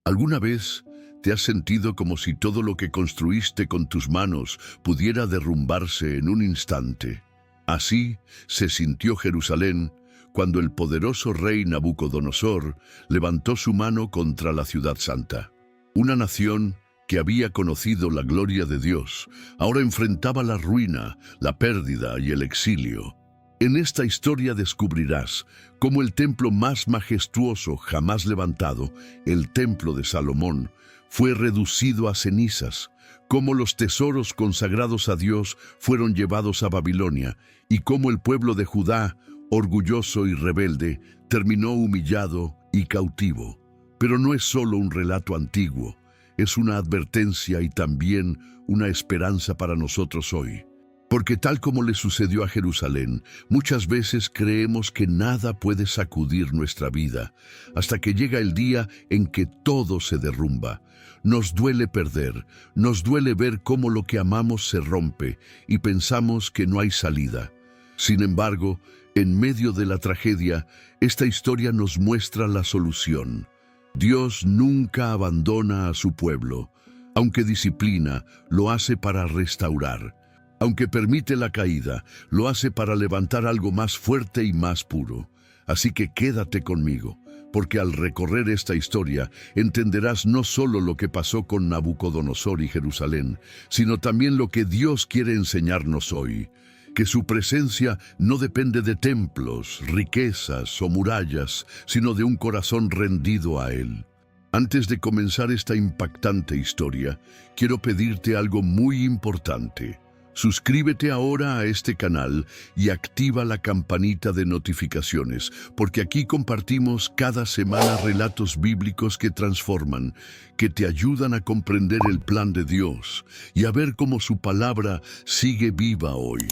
¿Alguna vez te has sentido como si todo lo que construiste con tus manos pudiera derrumbarse en un instante? Así se sintió Jerusalén cuando el poderoso rey Nabucodonosor levantó su mano contra la ciudad santa. Una nación que había conocido la gloria de Dios, ahora enfrentaba la ruina, la pérdida y el exilio. En esta historia descubrirás cómo el templo más majestuoso jamás levantado, el templo de Salomón, fue reducido a cenizas, cómo los tesoros consagrados a Dios fueron llevados a Babilonia y cómo el pueblo de Judá, orgulloso y rebelde, terminó humillado y cautivo. Pero no es solo un relato antiguo, es una advertencia y también una esperanza para nosotros hoy. Porque tal como le sucedió a Jerusalén, muchas veces creemos que nada puede sacudir nuestra vida, hasta que llega el día en que todo se derrumba. Nos duele perder, nos duele ver cómo lo que amamos se rompe y pensamos que no hay salida. Sin embargo, en medio de la tragedia, esta historia nos muestra la solución. Dios nunca abandona a su pueblo. Aunque disciplina, lo hace para restaurar. Aunque permite la caída, lo hace para levantar algo más fuerte y más puro. Así que quédate conmigo, porque al recorrer esta historia entenderás no solo lo que pasó con Nabucodonosor y Jerusalén, sino también lo que Dios quiere enseñarnos hoy, que su presencia no depende de templos, riquezas o murallas, sino de un corazón rendido a Él. Antes de comenzar esta impactante historia, quiero pedirte algo muy importante. Suscríbete ahora a este canal y activa la campanita de notificaciones, porque aquí compartimos cada semana relatos bíblicos que transforman, que te ayudan a comprender el plan de Dios y a ver cómo su palabra sigue viva hoy.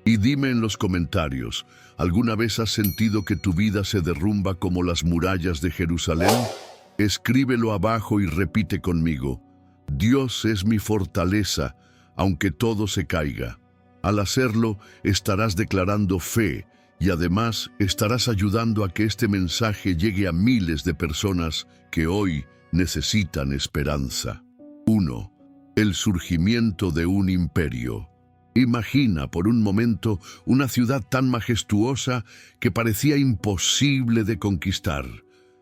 Y dime en los comentarios, ¿alguna vez has sentido que tu vida se derrumba como las murallas de Jerusalén? Escríbelo abajo y repite conmigo: Dios es mi fortaleza, aunque todo se caiga. Al hacerlo, estarás declarando fe y además estarás ayudando a que este mensaje llegue a miles de personas que hoy necesitan esperanza. 1. El surgimiento de un imperio. Imagina por un momento una ciudad tan majestuosa que parecía imposible de conquistar.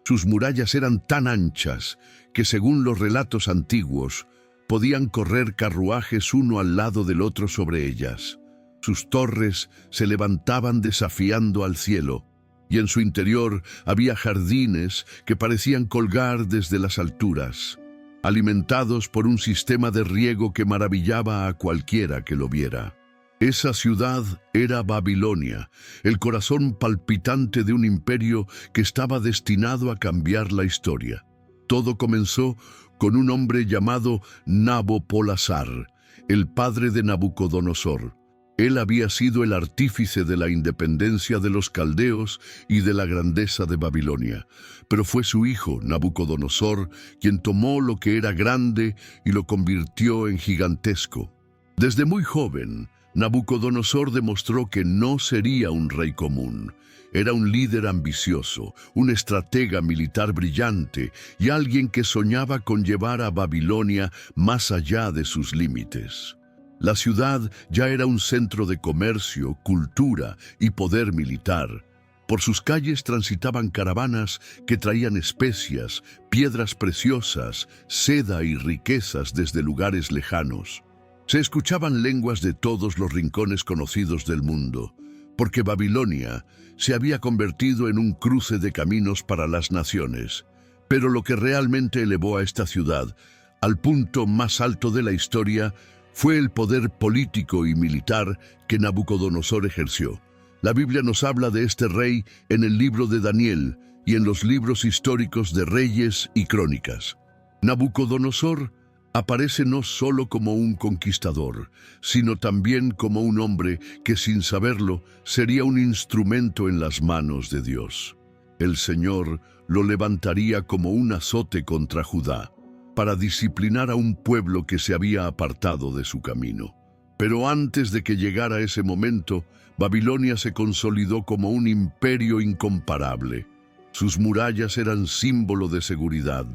Sus murallas eran tan anchas que, según los relatos antiguos, podían correr carruajes uno al lado del otro sobre ellas. Sus torres se levantaban desafiando al cielo, y en su interior había jardines que parecían colgar desde las alturas, alimentados por un sistema de riego que maravillaba a cualquiera que lo viera. Esa ciudad era Babilonia, el corazón palpitante de un imperio que estaba destinado a cambiar la historia. Todo comenzó con un hombre llamado Nabopolassar, el padre de Nabucodonosor. Él había sido el artífice de la independencia de los caldeos y de la grandeza de Babilonia, pero fue su hijo, Nabucodonosor, quien tomó lo que era grande y lo convirtió en gigantesco. Desde muy joven, Nabucodonosor demostró que no sería un rey común. Era un líder ambicioso, un estratega militar brillante y alguien que soñaba con llevar a Babilonia más allá de sus límites. La ciudad ya era un centro de comercio, cultura y poder militar. Por sus calles transitaban caravanas que traían especias, piedras preciosas, seda y riquezas desde lugares lejanos. Se escuchaban lenguas de todos los rincones conocidos del mundo, porque Babilonia se había convertido en un cruce de caminos para las naciones. Pero lo que realmente elevó a esta ciudad al punto más alto de la historia fue el poder político y militar que Nabucodonosor ejerció. La Biblia nos habla de este rey en el libro de Daniel y en los libros históricos de Reyes y Crónicas. Nabucodonosor aparece no solo como un conquistador, sino también como un hombre que, sin saberlo, sería un instrumento en las manos de Dios. El Señor lo levantaría como un azote contra Judá, para disciplinar a un pueblo que se había apartado de su camino. Pero antes de que llegara ese momento, Babilonia se consolidó como un imperio incomparable. Sus murallas eran símbolo de seguridad.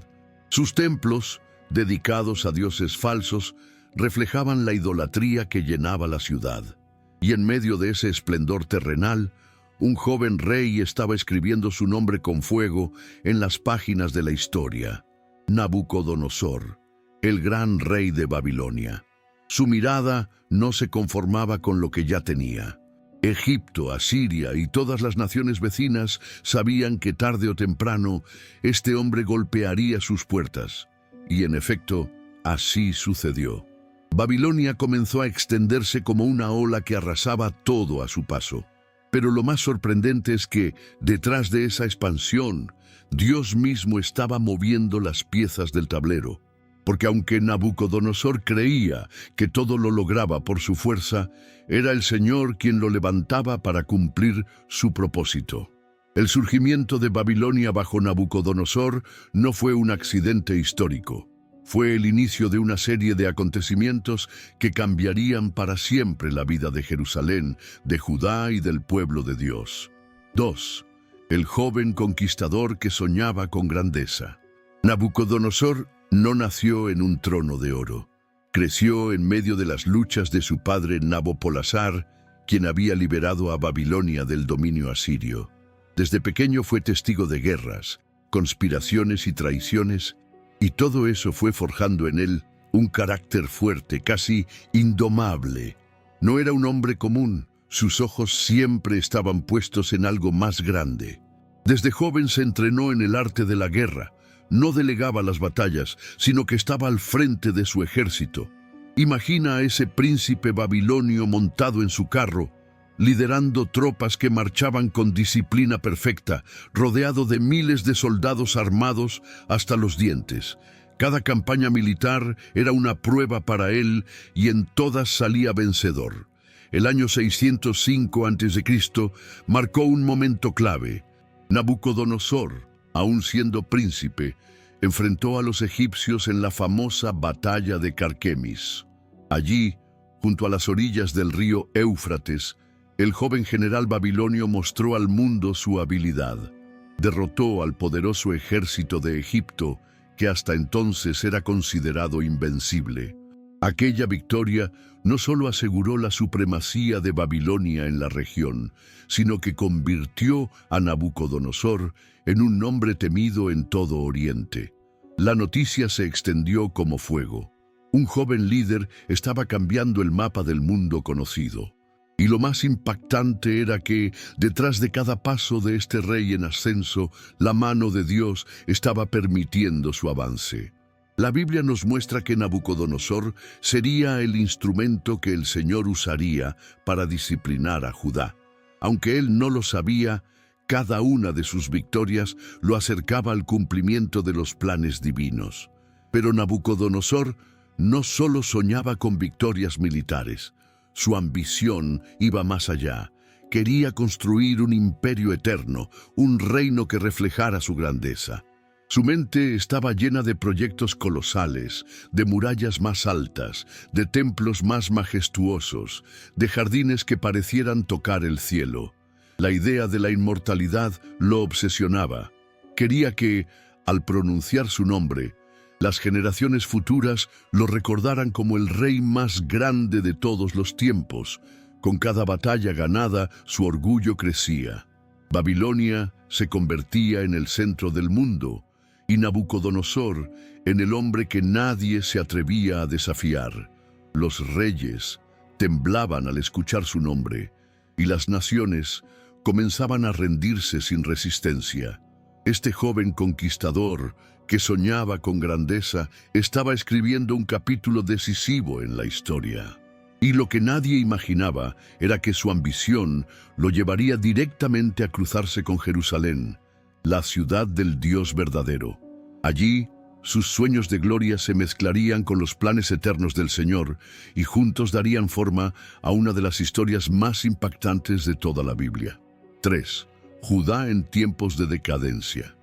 Sus templos, dedicados a dioses falsos, reflejaban la idolatría que llenaba la ciudad. Y en medio de ese esplendor terrenal, un joven rey estaba escribiendo su nombre con fuego en las páginas de la historia: Nabucodonosor, el gran rey de Babilonia. Su mirada no se conformaba con lo que ya tenía. Egipto, Asiria y todas las naciones vecinas sabían que tarde o temprano este hombre golpearía sus puertas. Y en efecto, así sucedió. Babilonia comenzó a extenderse como una ola que arrasaba todo a su paso. Pero lo más sorprendente es que, detrás de esa expansión, Dios mismo estaba moviendo las piezas del tablero. Porque aunque Nabucodonosor creía que todo lo lograba por su fuerza, era el Señor quien lo levantaba para cumplir su propósito. El surgimiento de Babilonia bajo Nabucodonosor no fue un accidente histórico. Fue el inicio de una serie de acontecimientos que cambiarían para siempre la vida de Jerusalén, de Judá y del pueblo de Dios. 2. El joven conquistador que soñaba con grandeza. Nabucodonosor no nació en un trono de oro. Creció en medio de las luchas de su padre Nabopolassar, quien había liberado a Babilonia del dominio asirio. Desde pequeño fue testigo de guerras, conspiraciones y traiciones, y todo eso fue forjando en él un carácter fuerte, casi indomable. No era un hombre común, sus ojos siempre estaban puestos en algo más grande. Desde joven se entrenó en el arte de la guerra. No delegaba las batallas, sino que estaba al frente de su ejército. Imagina a ese príncipe babilonio montado en su carro, liderando tropas que marchaban con disciplina perfecta, rodeado de miles de soldados armados hasta los dientes. Cada campaña militar era una prueba para él y en todas salía vencedor. El año 605 a.C. marcó un momento clave. Nabucodonosor, aún siendo príncipe, enfrentó a los egipcios en la famosa batalla de Carquemis. Allí, junto a las orillas del río Éufrates, el joven general babilonio mostró al mundo su habilidad. Derrotó al poderoso ejército de Egipto, que hasta entonces era considerado invencible. Aquella victoria no solo aseguró la supremacía de Babilonia en la región, sino que convirtió a Nabucodonosor en un nombre temido en todo Oriente. La noticia se extendió como fuego. Un joven líder estaba cambiando el mapa del mundo conocido. Y lo más impactante era que, detrás de cada paso de este rey en ascenso, la mano de Dios estaba permitiendo su avance. La Biblia nos muestra que Nabucodonosor sería el instrumento que el Señor usaría para disciplinar a Judá. Aunque él no lo sabía, cada una de sus victorias lo acercaba al cumplimiento de los planes divinos. Pero Nabucodonosor no solo soñaba con victorias militares. Su ambición iba más allá. Quería construir un imperio eterno, un reino que reflejara su grandeza. Su mente estaba llena de proyectos colosales, de murallas más altas, de templos más majestuosos, de jardines que parecieran tocar el cielo. La idea de la inmortalidad lo obsesionaba. Quería que, al pronunciar su nombre, las generaciones futuras lo recordaran como el rey más grande de todos los tiempos. Con cada batalla ganada, su orgullo crecía. Babilonia se convertía en el centro del mundo, y Nabucodonosor en el hombre que nadie se atrevía a desafiar. Los reyes temblaban al escuchar su nombre, y las naciones comenzaban a rendirse sin resistencia. Este joven conquistador, que soñaba con grandeza, estaba escribiendo un capítulo decisivo en la historia. Y lo que nadie imaginaba era que su ambición lo llevaría directamente a cruzarse con Jerusalén, la ciudad del Dios verdadero. Allí, sus sueños de gloria se mezclarían con los planes eternos del Señor y juntos darían forma a una de las historias más impactantes de toda la Biblia. 3. Judá en tiempos de decadencia.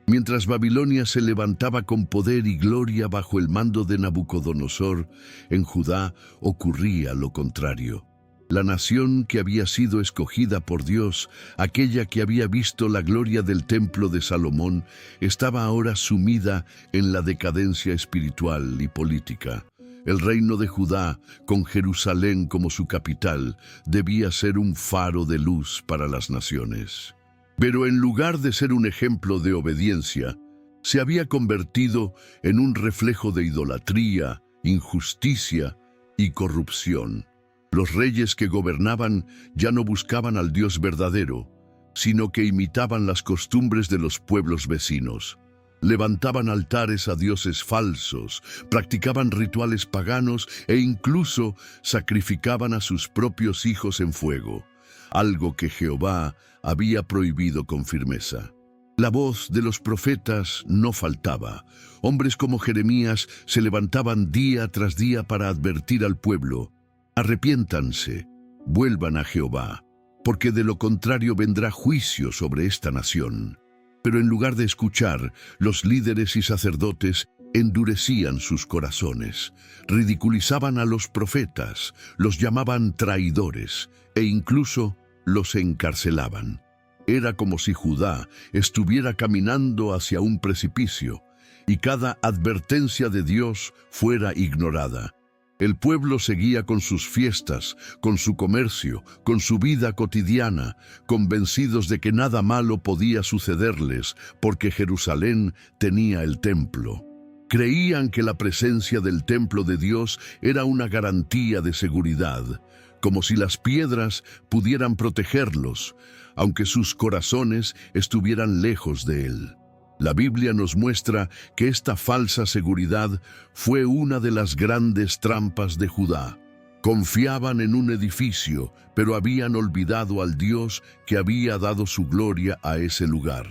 Mientras Babilonia se levantaba con poder y gloria bajo el mando de Nabucodonosor, en Judá ocurría lo contrario. La nación que había sido escogida por Dios, aquella que había visto la gloria del templo de Salomón, estaba ahora sumida en la decadencia espiritual y política. El reino de Judá, con Jerusalén como su capital, debía ser un faro de luz para las naciones. Pero en lugar de ser un ejemplo de obediencia, se había convertido en un reflejo de idolatría, injusticia y corrupción. Los reyes que gobernaban ya no buscaban al Dios verdadero, sino que imitaban las costumbres de los pueblos vecinos. Levantaban altares a dioses falsos, practicaban rituales paganos e incluso sacrificaban a sus propios hijos en fuego, algo que Jehová había prohibido con firmeza. La voz de los profetas no faltaba. Hombres como Jeremías se levantaban día tras día para advertir al pueblo: arrepiéntanse, vuelvan a Jehová, porque de lo contrario vendrá juicio sobre esta nación. Pero en lugar de escuchar, los líderes y sacerdotes endurecían sus corazones, ridiculizaban a los profetas, los llamaban traidores e incluso los encarcelaban. Era como si Judá estuviera caminando hacia un precipicio y cada advertencia de Dios fuera ignorada. El pueblo seguía con sus fiestas, con su comercio, con su vida cotidiana, convencidos de que nada malo podía sucederles porque Jerusalén tenía el templo. Creían que la presencia del templo de Dios era una garantía de seguridad, como si las piedras pudieran protegerlos, aunque sus corazones estuvieran lejos de él. La Biblia nos muestra que esta falsa seguridad fue una de las grandes trampas de Judá. Confiaban en un edificio, pero habían olvidado al Dios que había dado su gloria a ese lugar.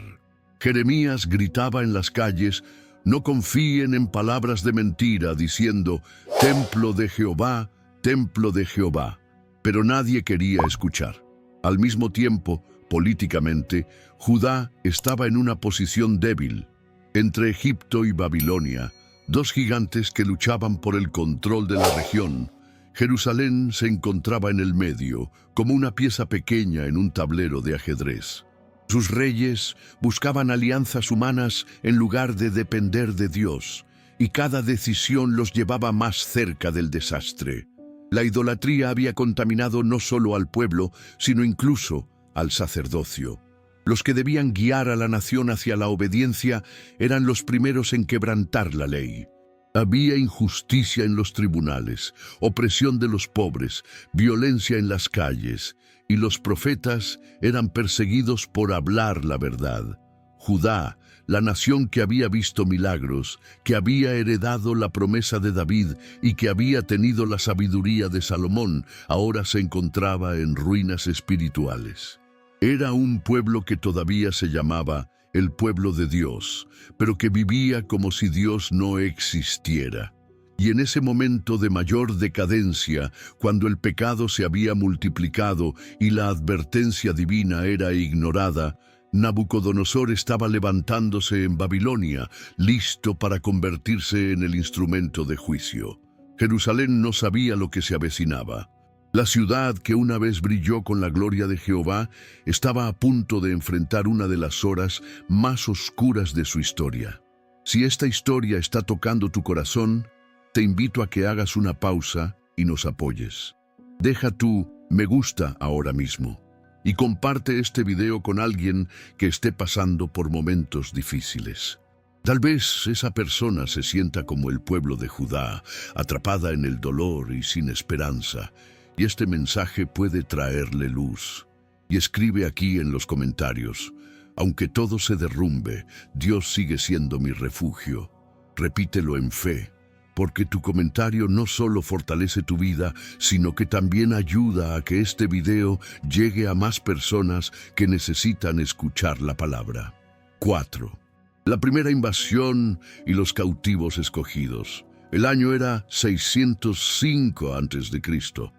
Jeremías gritaba en las calles: no confíen en palabras de mentira, diciendo: templo de Jehová, templo de Jehová. Pero nadie quería escuchar. Al mismo tiempo, políticamente, Judá estaba en una posición débil. Entre Egipto y Babilonia, dos gigantes que luchaban por el control de la región, Jerusalén se encontraba en el medio, como una pieza pequeña en un tablero de ajedrez. Sus reyes buscaban alianzas humanas en lugar de depender de Dios, y cada decisión los llevaba más cerca del desastre. La idolatría había contaminado no solo al pueblo, sino incluso al sacerdocio. Los que debían guiar a la nación hacia la obediencia eran los primeros en quebrantar la ley. Había injusticia en los tribunales, opresión de los pobres, violencia en las calles, y los profetas eran perseguidos por hablar la verdad. Judá, la nación que había visto milagros, que había heredado la promesa de David y que había tenido la sabiduría de Salomón, ahora se encontraba en ruinas espirituales. Era un pueblo que todavía se llamaba el pueblo de Dios, pero que vivía como si Dios no existiera. Y en ese momento de mayor decadencia, cuando el pecado se había multiplicado y la advertencia divina era ignorada, Nabucodonosor estaba levantándose en Babilonia, listo para convertirse en el instrumento de juicio. Jerusalén no sabía lo que se avecinaba. La ciudad que una vez brilló con la gloria de Jehová estaba a punto de enfrentar una de las horas más oscuras de su historia. Si esta historia está tocando tu corazón, te invito a que hagas una pausa y nos apoyes. Deja tu me gusta ahora mismo y comparte este video con alguien que esté pasando por momentos difíciles. Tal vez esa persona se sienta como el pueblo de Judá, atrapada en el dolor y sin esperanza, y este mensaje puede traerle luz. Y escribe aquí en los comentarios: aunque todo se derrumbe, Dios sigue siendo mi refugio. Repítelo en fe, porque tu comentario no solo fortalece tu vida, sino que también ayuda a que este video llegue a más personas que necesitan escuchar la palabra. 4. La primera invasión y los cautivos escogidos. El año era 605 a.C.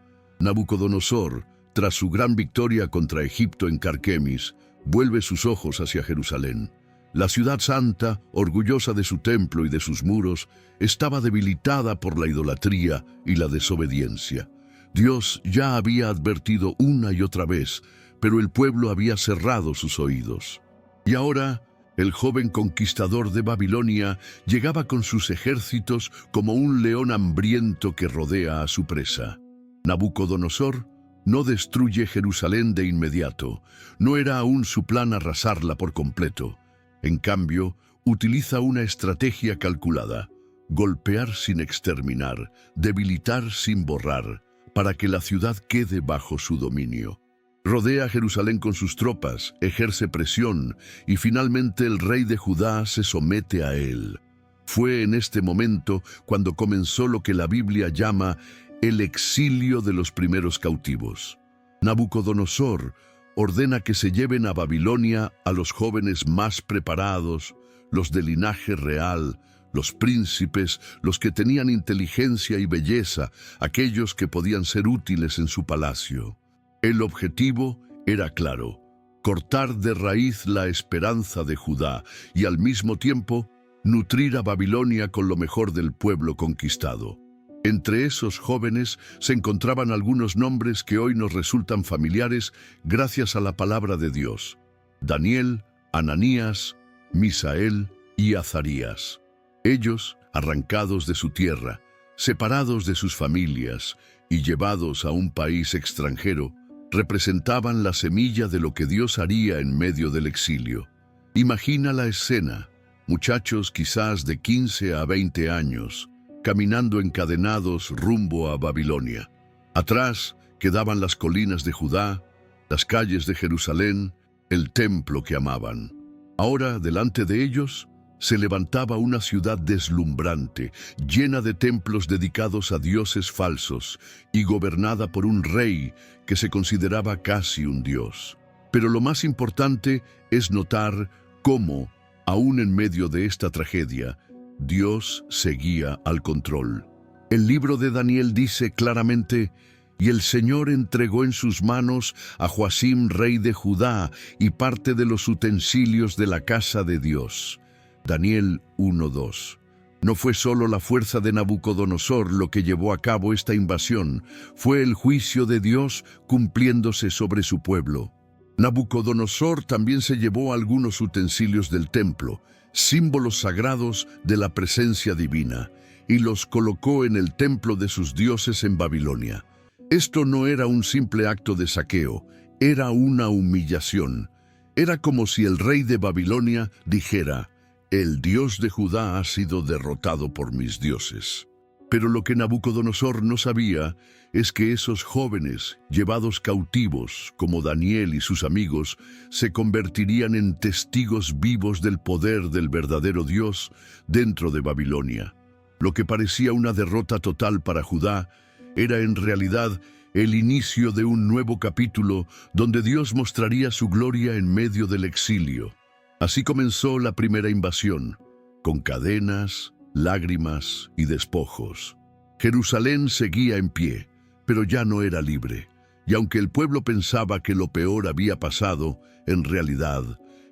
Nabucodonosor, tras su gran victoria contra Egipto en Carquemis, vuelve sus ojos hacia Jerusalén. La ciudad santa, orgullosa de su templo y de sus muros, estaba debilitada por la idolatría y la desobediencia. Dios ya había advertido una y otra vez, pero el pueblo había cerrado sus oídos. Y ahora, el joven conquistador de Babilonia llegaba con sus ejércitos como un león hambriento que rodea a su presa. Nabucodonosor no destruye Jerusalén de inmediato, no era aún su plan arrasarla por completo. En cambio, utiliza una estrategia calculada: golpear sin exterminar, debilitar sin borrar, para que la ciudad quede bajo su dominio. Rodea Jerusalén con sus tropas, ejerce presión y finalmente el rey de Judá se somete a él. Fue en este momento cuando comenzó lo que la Biblia llama el exilio de los primeros cautivos. Nabucodonosor ordena que se lleven a Babilonia a los jóvenes más preparados, los de linaje real, los príncipes, los que tenían inteligencia y belleza, aquellos que podían ser útiles en su palacio. El objetivo era claro: cortar de raíz la esperanza de Judá y al mismo tiempo nutrir a Babilonia con lo mejor del pueblo conquistado. Entre esos jóvenes se encontraban algunos nombres que hoy nos resultan familiares gracias a la palabra de Dios: Daniel, Ananías, Misael y Azarías. Ellos, arrancados de su tierra, separados de sus familias y llevados a un país extranjero, representaban la semilla de lo que Dios haría en medio del exilio. Imagina la escena: muchachos quizás de 15 a 20 años, caminando encadenados rumbo a Babilonia. Atrás quedaban las colinas de Judá, las calles de Jerusalén, el templo que amaban. Ahora, delante de ellos, se levantaba una ciudad deslumbrante, llena de templos dedicados a dioses falsos y gobernada por un rey que se consideraba casi un dios. Pero lo más importante es notar cómo, aún en medio de esta tragedia, Dios seguía al control. El libro de Daniel dice claramente: «Y el Señor entregó en sus manos a Joacim, rey de Judá, y parte de los utensilios de la casa de Dios». Daniel 1:2. No fue solo la fuerza de Nabucodonosor lo que llevó a cabo esta invasión, fue el juicio de Dios cumpliéndose sobre su pueblo. Nabucodonosor también se llevó algunos utensilios del templo, símbolos sagrados de la presencia divina, y los colocó en el templo de sus dioses en Babilonia. Esto no era un simple acto de saqueo, era una humillación. Era como si el rey de Babilonia dijera: «El Dios de Judá ha sido derrotado por mis dioses». Pero lo que Nabucodonosor no sabía es que esos jóvenes, llevados cautivos, como Daniel y sus amigos, se convertirían en testigos vivos del poder del verdadero Dios dentro de Babilonia. Lo que parecía una derrota total para Judá era en realidad el inicio de un nuevo capítulo donde Dios mostraría su gloria en medio del exilio. Así comenzó la primera invasión, con cadenas, lágrimas y despojos. Jerusalén seguía en pie, pero ya no era libre. Y aunque el pueblo pensaba que lo peor había pasado, en realidad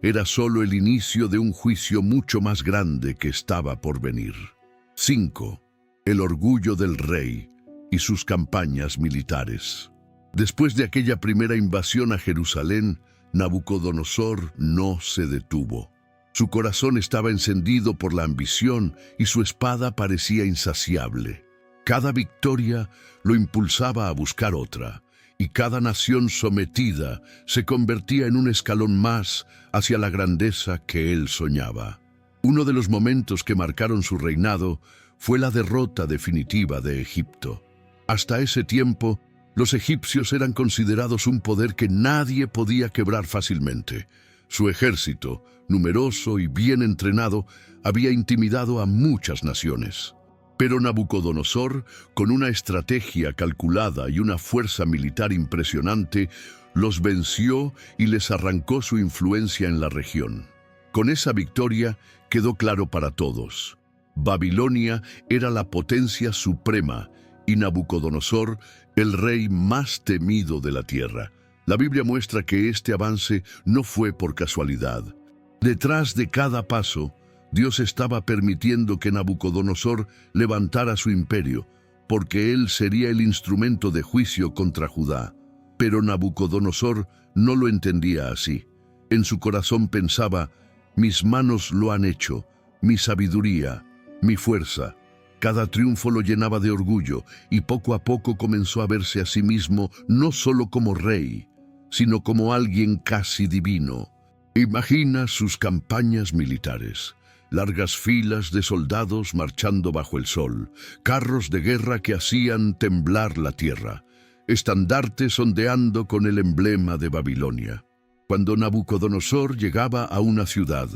era solo el inicio de un juicio mucho más grande que estaba por venir. 5. El orgullo del rey y sus campañas militares. Después de aquella primera invasión a Jerusalén, Nabucodonosor no se detuvo. Su corazón estaba encendido por la ambición y su espada parecía insaciable. Cada victoria lo impulsaba a buscar otra, y cada nación sometida se convertía en un escalón más hacia la grandeza que él soñaba. Uno de los momentos que marcaron su reinado fue la derrota definitiva de Egipto. Hasta ese tiempo, los egipcios eran considerados un poder que nadie podía quebrar fácilmente. Su ejército, numeroso y bien entrenado, había intimidado a muchas naciones. Pero Nabucodonosor, con una estrategia calculada y una fuerza militar impresionante, los venció y les arrancó su influencia en la región. Con esa victoria quedó claro para todos: Babilonia era la potencia suprema y Nabucodonosor el rey más temido de la tierra. La Biblia muestra que este avance no fue por casualidad. Detrás de cada paso, Dios estaba permitiendo que Nabucodonosor levantara su imperio, porque él sería el instrumento de juicio contra Judá. Pero Nabucodonosor no lo entendía así. En su corazón pensaba: mis manos lo han hecho, mi sabiduría, mi fuerza. Cada triunfo lo llenaba de orgullo y poco a poco comenzó a verse a sí mismo no solo como rey, sino como alguien casi divino. Imagina sus campañas militares. Largas filas de soldados marchando bajo el sol, carros de guerra que hacían temblar la tierra, estandartes ondeando con el emblema de Babilonia. Cuando Nabucodonosor llegaba a una ciudad,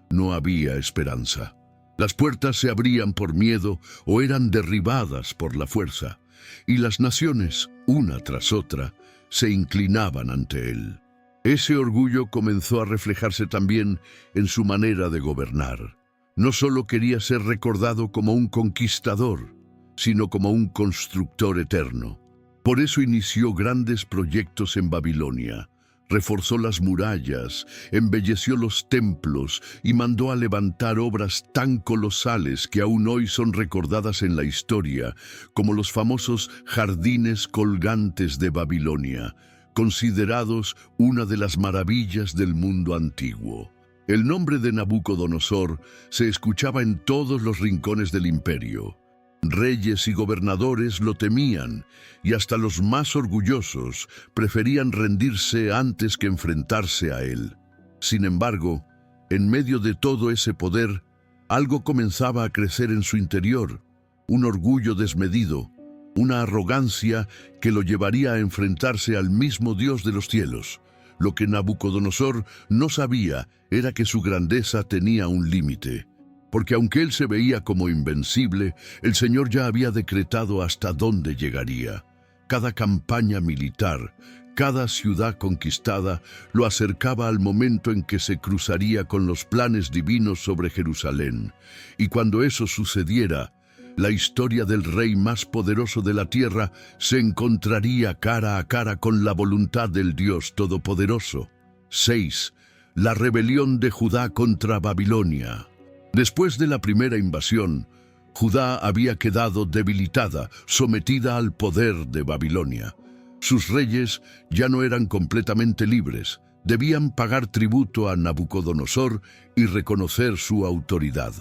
no había esperanza. Las puertas se abrían por miedo o eran derribadas por la fuerza, y las naciones, una tras otra, se inclinaban ante él. Ese orgullo comenzó a reflejarse también en su manera de gobernar. No solo quería ser recordado como un conquistador, sino como un constructor eterno. Por eso inició grandes proyectos en Babilonia, reforzó las murallas, embelleció los templos y mandó a levantar obras tan colosales que aún hoy son recordadas en la historia, como los famosos jardines colgantes de Babilonia, considerados una de las maravillas del mundo antiguo. El nombre de Nabucodonosor se escuchaba en todos los rincones del imperio. Reyes y gobernadores lo temían, y hasta los más orgullosos preferían rendirse antes que enfrentarse a él. Sin embargo, en medio de todo ese poder, algo comenzaba a crecer en su interior, un orgullo desmedido, una arrogancia que lo llevaría a enfrentarse al mismo Dios de los cielos. Lo que Nabucodonosor no sabía era que su grandeza tenía un límite, porque aunque él se veía como invencible, el Señor ya había decretado hasta dónde llegaría. Cada campaña militar, cada ciudad conquistada, lo acercaba al momento en que se cruzaría con los planes divinos sobre Jerusalén. Y cuando eso sucediera, la historia del rey más poderoso de la tierra se encontraría cara a cara con la voluntad del Dios Todopoderoso. 6. La rebelión de Judá contra Babilonia. Después de la primera invasión, Judá había quedado debilitada, sometida al poder de Babilonia. Sus reyes ya no eran completamente libres, debían pagar tributo a Nabucodonosor y reconocer su autoridad.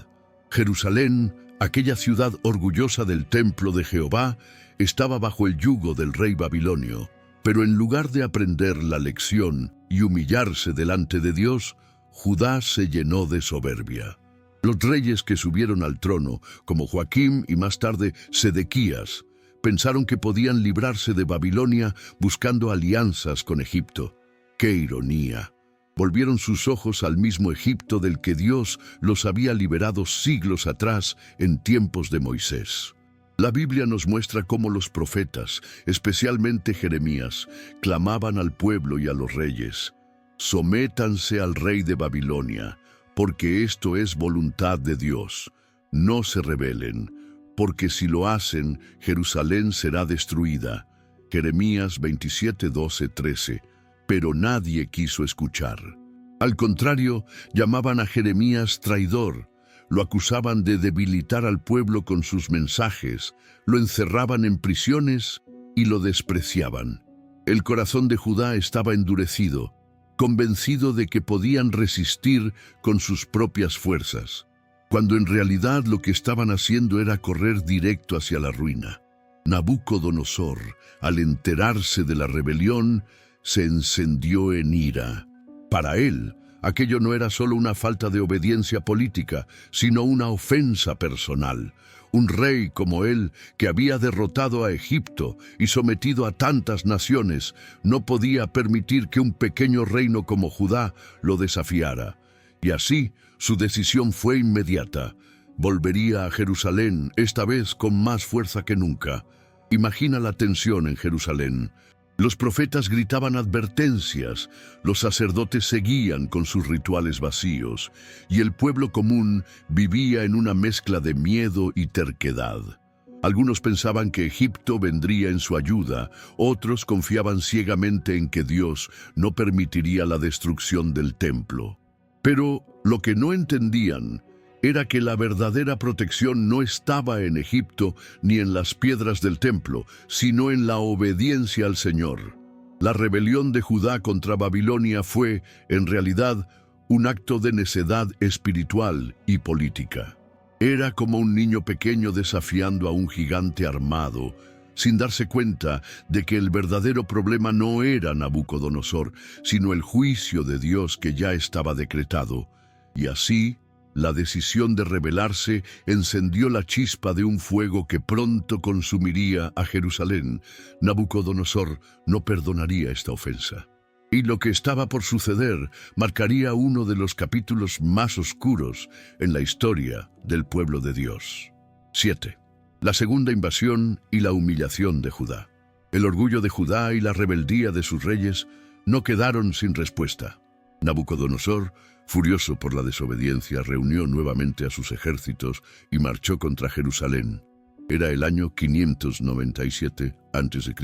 Jerusalén, aquella ciudad orgullosa del templo de Jehová, estaba bajo el yugo del rey babilonio, pero en lugar de aprender la lección y humillarse delante de Dios, Judá se llenó de soberbia. Los reyes que subieron al trono, como Joaquim y más tarde Sedequías, pensaron que podían librarse de Babilonia buscando alianzas con Egipto. ¡Qué ironía! Volvieron sus ojos al mismo Egipto del que Dios los había liberado siglos atrás en tiempos de Moisés. La Biblia nos muestra cómo los profetas, especialmente Jeremías, clamaban al pueblo y a los reyes: «Sométanse al rey de Babilonia, porque esto es voluntad de Dios. No se rebelen, porque si lo hacen, Jerusalén será destruida». Jeremías 27, 12, 13. Pero nadie quiso escuchar. Al contrario, llamaban a Jeremías traidor, lo acusaban de debilitar al pueblo con sus mensajes, lo encerraban en prisiones y lo despreciaban. El corazón de Judá estaba endurecido, convencido de que podían resistir con sus propias fuerzas, cuando en realidad lo que estaban haciendo era correr directo hacia la ruina. Nabucodonosor, al enterarse de la rebelión, se encendió en ira. Para él, aquello no era solo una falta de obediencia política, sino una ofensa personal. Un rey como él, que había derrotado a Egipto y sometido a tantas naciones, no podía permitir que un pequeño reino como Judá lo desafiara. Y así, su decisión fue inmediata. Volvería a Jerusalén, esta vez con más fuerza que nunca. Imagina la tensión en Jerusalén. Los profetas gritaban advertencias, los sacerdotes seguían con sus rituales vacíos, y el pueblo común vivía en una mezcla de miedo y terquedad. Algunos pensaban que Egipto vendría en su ayuda, otros confiaban ciegamente en que Dios no permitiría la destrucción del templo. Pero lo que no entendían era que la verdadera protección no estaba en Egipto ni en las piedras del templo, sino en la obediencia al Señor. La rebelión de Judá contra Babilonia fue, en realidad, un acto de necedad espiritual y política. Era como un niño pequeño desafiando a un gigante armado, sin darse cuenta de que el verdadero problema no era Nabucodonosor, sino el juicio de Dios que ya estaba decretado. Y así, la decisión de rebelarse encendió la chispa de un fuego que pronto consumiría a Jerusalén. Nabucodonosor no perdonaría esta ofensa. Y lo que estaba por suceder marcaría uno de los capítulos más oscuros en la historia del pueblo de Dios. 7. La segunda invasión y la humillación de Judá. El orgullo de Judá y la rebeldía de sus reyes no quedaron sin respuesta. Nabucodonosor, furioso por la desobediencia, reunió nuevamente a sus ejércitos y marchó contra Jerusalén. Era el año 597 a.C.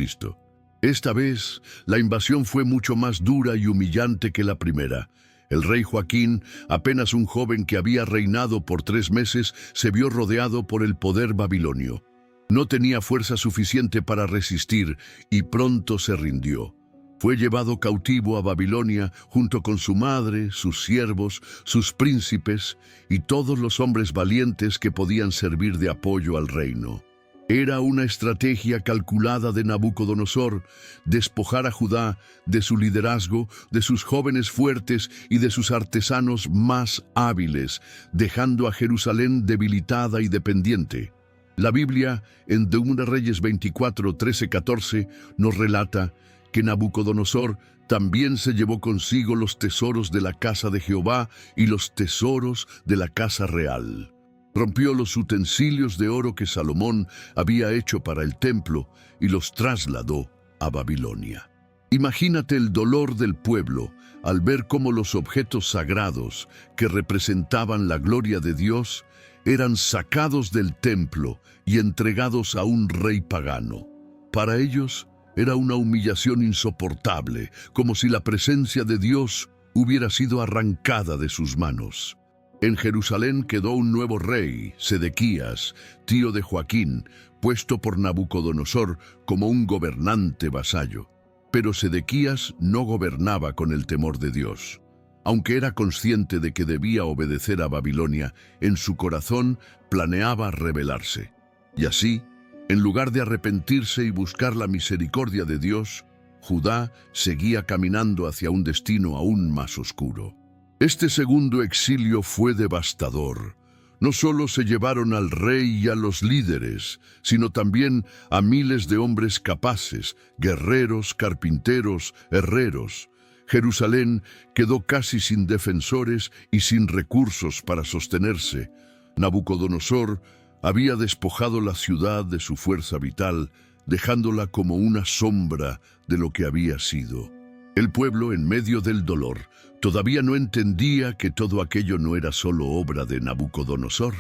Esta vez, la invasión fue mucho más dura y humillante que la primera. El rey Joaquín, apenas un joven que había reinado por 3 meses, se vio rodeado por el poder babilonio. No tenía fuerza suficiente para resistir y pronto se rindió. Fue llevado cautivo a Babilonia junto con su madre, sus siervos, sus príncipes y todos los hombres valientes que podían servir de apoyo al reino. Era una estrategia calculada de Nabucodonosor despojar a Judá de su liderazgo, de sus jóvenes fuertes y de sus artesanos más hábiles, dejando a Jerusalén debilitada y dependiente. La Biblia, en 2 Reyes 24, 13, 14, nos relata que Nabucodonosor también se llevó consigo los tesoros de la casa de Jehová y los tesoros de la casa real. Rompió los utensilios de oro que Salomón había hecho para el templo y los trasladó a Babilonia. Imagínate el dolor del pueblo al ver cómo los objetos sagrados que representaban la gloria de Dios eran sacados del templo y entregados a un rey pagano. Para ellos era una humillación insoportable, como si la presencia de Dios hubiera sido arrancada de sus manos. En Jerusalén quedó un nuevo rey, Sedequías, tío de Joaquín, puesto por Nabucodonosor como un gobernante vasallo. Pero Sedequías no gobernaba con el temor de Dios. Aunque era consciente de que debía obedecer a Babilonia, en su corazón planeaba rebelarse. Y así, en lugar de arrepentirse y buscar la misericordia de Dios, Judá seguía caminando hacia un destino aún más oscuro. Este segundo exilio fue devastador. No solo se llevaron al rey y a los líderes, sino también a miles de hombres capaces, guerreros, carpinteros, herreros. Jerusalén quedó casi sin defensores y sin recursos para sostenerse. Nabucodonosor había despojado la ciudad de su fuerza vital, dejándola como una sombra de lo que había sido. El pueblo, en medio del dolor, todavía no entendía que todo aquello no era solo obra de Nabucodonosor.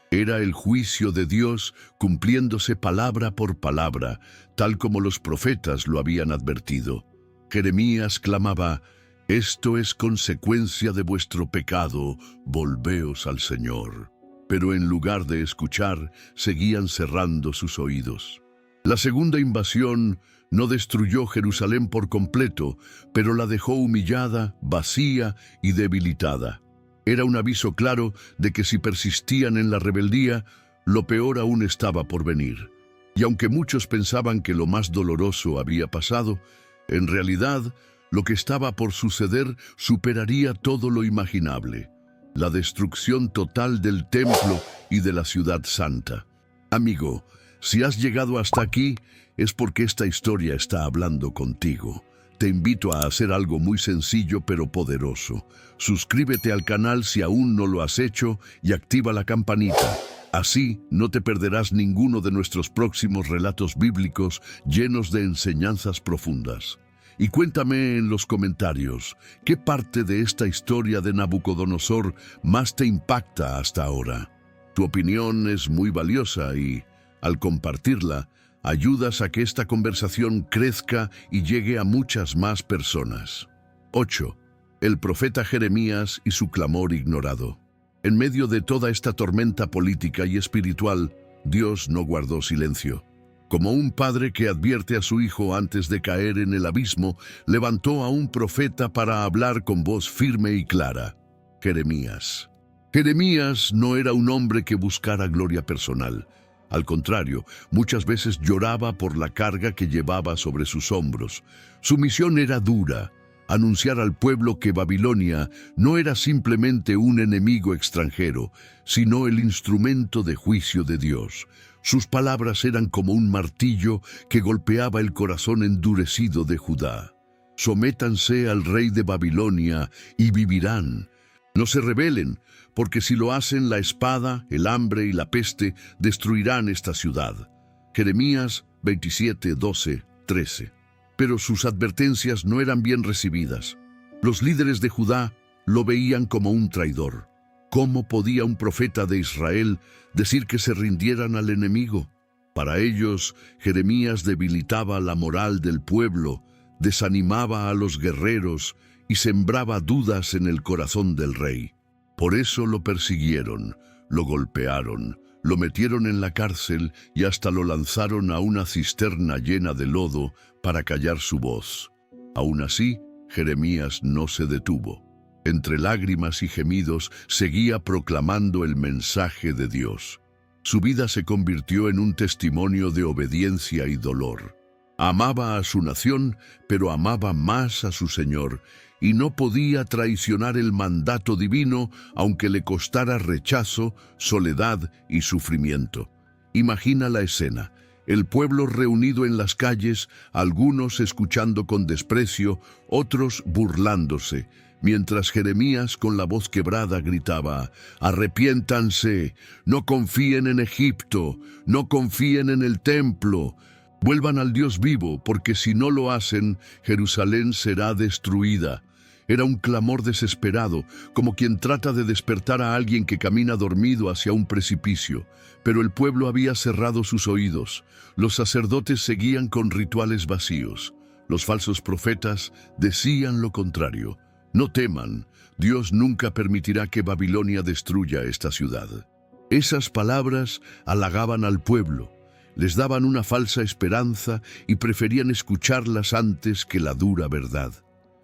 Era el juicio de Dios cumpliéndose palabra por palabra, tal como los profetas lo habían advertido. Jeremías clamaba: «Esto es consecuencia de vuestro pecado, volveos al Señor». Pero en lugar de escuchar, seguían cerrando sus oídos. La segunda invasión no destruyó Jerusalén por completo, pero la dejó humillada, vacía y debilitada. Era un aviso claro de que si persistían en la rebeldía, lo peor aún estaba por venir. Y aunque muchos pensaban que lo más doloroso había pasado, en realidad lo que estaba por suceder superaría todo lo imaginable: la destrucción total del templo y de la ciudad santa. Amigo, si has llegado hasta aquí, es porque esta historia está hablando contigo. Te invito a hacer algo muy sencillo pero poderoso. Suscríbete al canal si aún no lo has hecho y activa la campanita. Así no te perderás ninguno de nuestros próximos relatos bíblicos llenos de enseñanzas profundas. Y cuéntame en los comentarios, ¿qué parte de esta historia de Nabucodonosor más te impacta hasta ahora? Tu opinión es muy valiosa y, al compartirla, ayudas a que esta conversación crezca y llegue a muchas más personas. 8. El profeta Jeremías y su clamor ignorado. En medio de toda esta tormenta política y espiritual, Dios no guardó silencio. Como un padre que advierte a su hijo antes de caer en el abismo, levantó a un profeta para hablar con voz firme y clara: Jeremías. Jeremías no era un hombre que buscara gloria personal. Al contrario, muchas veces lloraba por la carga que llevaba sobre sus hombros. Su misión era dura: anunciar al pueblo que Babilonia no era simplemente un enemigo extranjero, sino el instrumento de juicio de Dios. Sus palabras eran como un martillo que golpeaba el corazón endurecido de Judá. Sométanse al rey de Babilonia y vivirán. No se rebelen, porque si lo hacen, la espada, el hambre y la peste destruirán esta ciudad. Jeremías 27, 12, 13. Pero sus advertencias no eran bien recibidas. Los líderes de Judá lo veían como un traidor. ¿Cómo podía un profeta de Israel decir que se rindieran al enemigo? Para ellos, Jeremías debilitaba la moral del pueblo, desanimaba a los guerreros y sembraba dudas en el corazón del rey. Por eso lo persiguieron, lo golpearon, lo metieron en la cárcel y hasta lo lanzaron a una cisterna llena de lodo para callar su voz. Aún así, Jeremías no se detuvo. Entre lágrimas y gemidos, seguía proclamando el mensaje de Dios. Su vida se convirtió en un testimonio de obediencia y dolor. Amaba a su nación, pero amaba más a su Señor, y no podía traicionar el mandato divino, aunque le costara rechazo, soledad y sufrimiento. Imagina la escena: el pueblo reunido en las calles, algunos escuchando con desprecio, otros burlándose, mientras Jeremías con la voz quebrada gritaba: «Arrepiéntanse, no confíen en Egipto, no confíen en el templo, vuelvan al Dios vivo, porque si no lo hacen, Jerusalén será destruida». Era un clamor desesperado, como quien trata de despertar a alguien que camina dormido hacia un precipicio. Pero el pueblo había cerrado sus oídos. Los sacerdotes seguían con rituales vacíos. Los falsos profetas decían lo contrario: «No teman, Dios nunca permitirá que Babilonia destruya esta ciudad». Esas palabras halagaban al pueblo, les daban una falsa esperanza y preferían escucharlas antes que la dura verdad.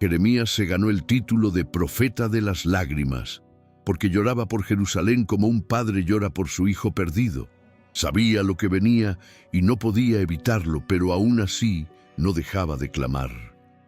Jeremías se ganó el título de profeta de las lágrimas, porque lloraba por Jerusalén como un padre llora por su hijo perdido. Sabía lo que venía y no podía evitarlo, pero aún así no dejaba de clamar.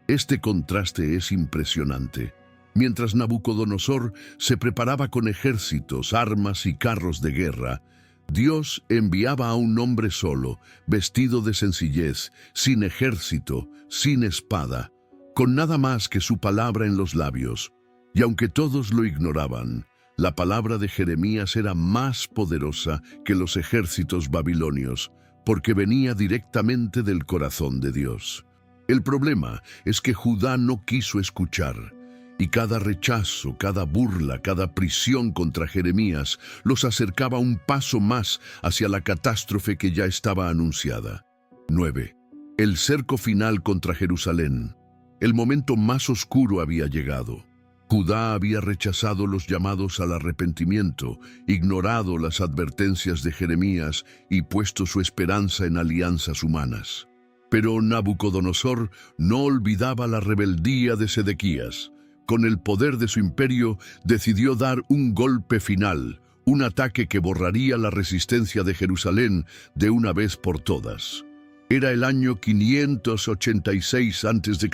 Este contraste es impresionante. Mientras Nabucodonosor se preparaba con ejércitos, armas y carros de guerra, Dios enviaba a un hombre solo, vestido de sencillez, sin ejército, sin espada, con nada más que su palabra en los labios. Y aunque todos lo ignoraban, la palabra de Jeremías era más poderosa que los ejércitos babilonios, porque venía directamente del corazón de Dios. El problema es que Judá no quiso escuchar, y cada rechazo, cada burla, cada prisión contra Jeremías los acercaba un paso más hacia la catástrofe que ya estaba anunciada. 9. El cerco final contra Jerusalén. El momento más oscuro había llegado. Judá había rechazado los llamados al arrepentimiento, ignorado las advertencias de Jeremías y puesto su esperanza en alianzas humanas. Pero Nabucodonosor no olvidaba la rebeldía de Sedequías. Con el poder de su imperio, decidió dar un golpe final, un ataque que borraría la resistencia de Jerusalén de una vez por todas. Era el año 586 a.C.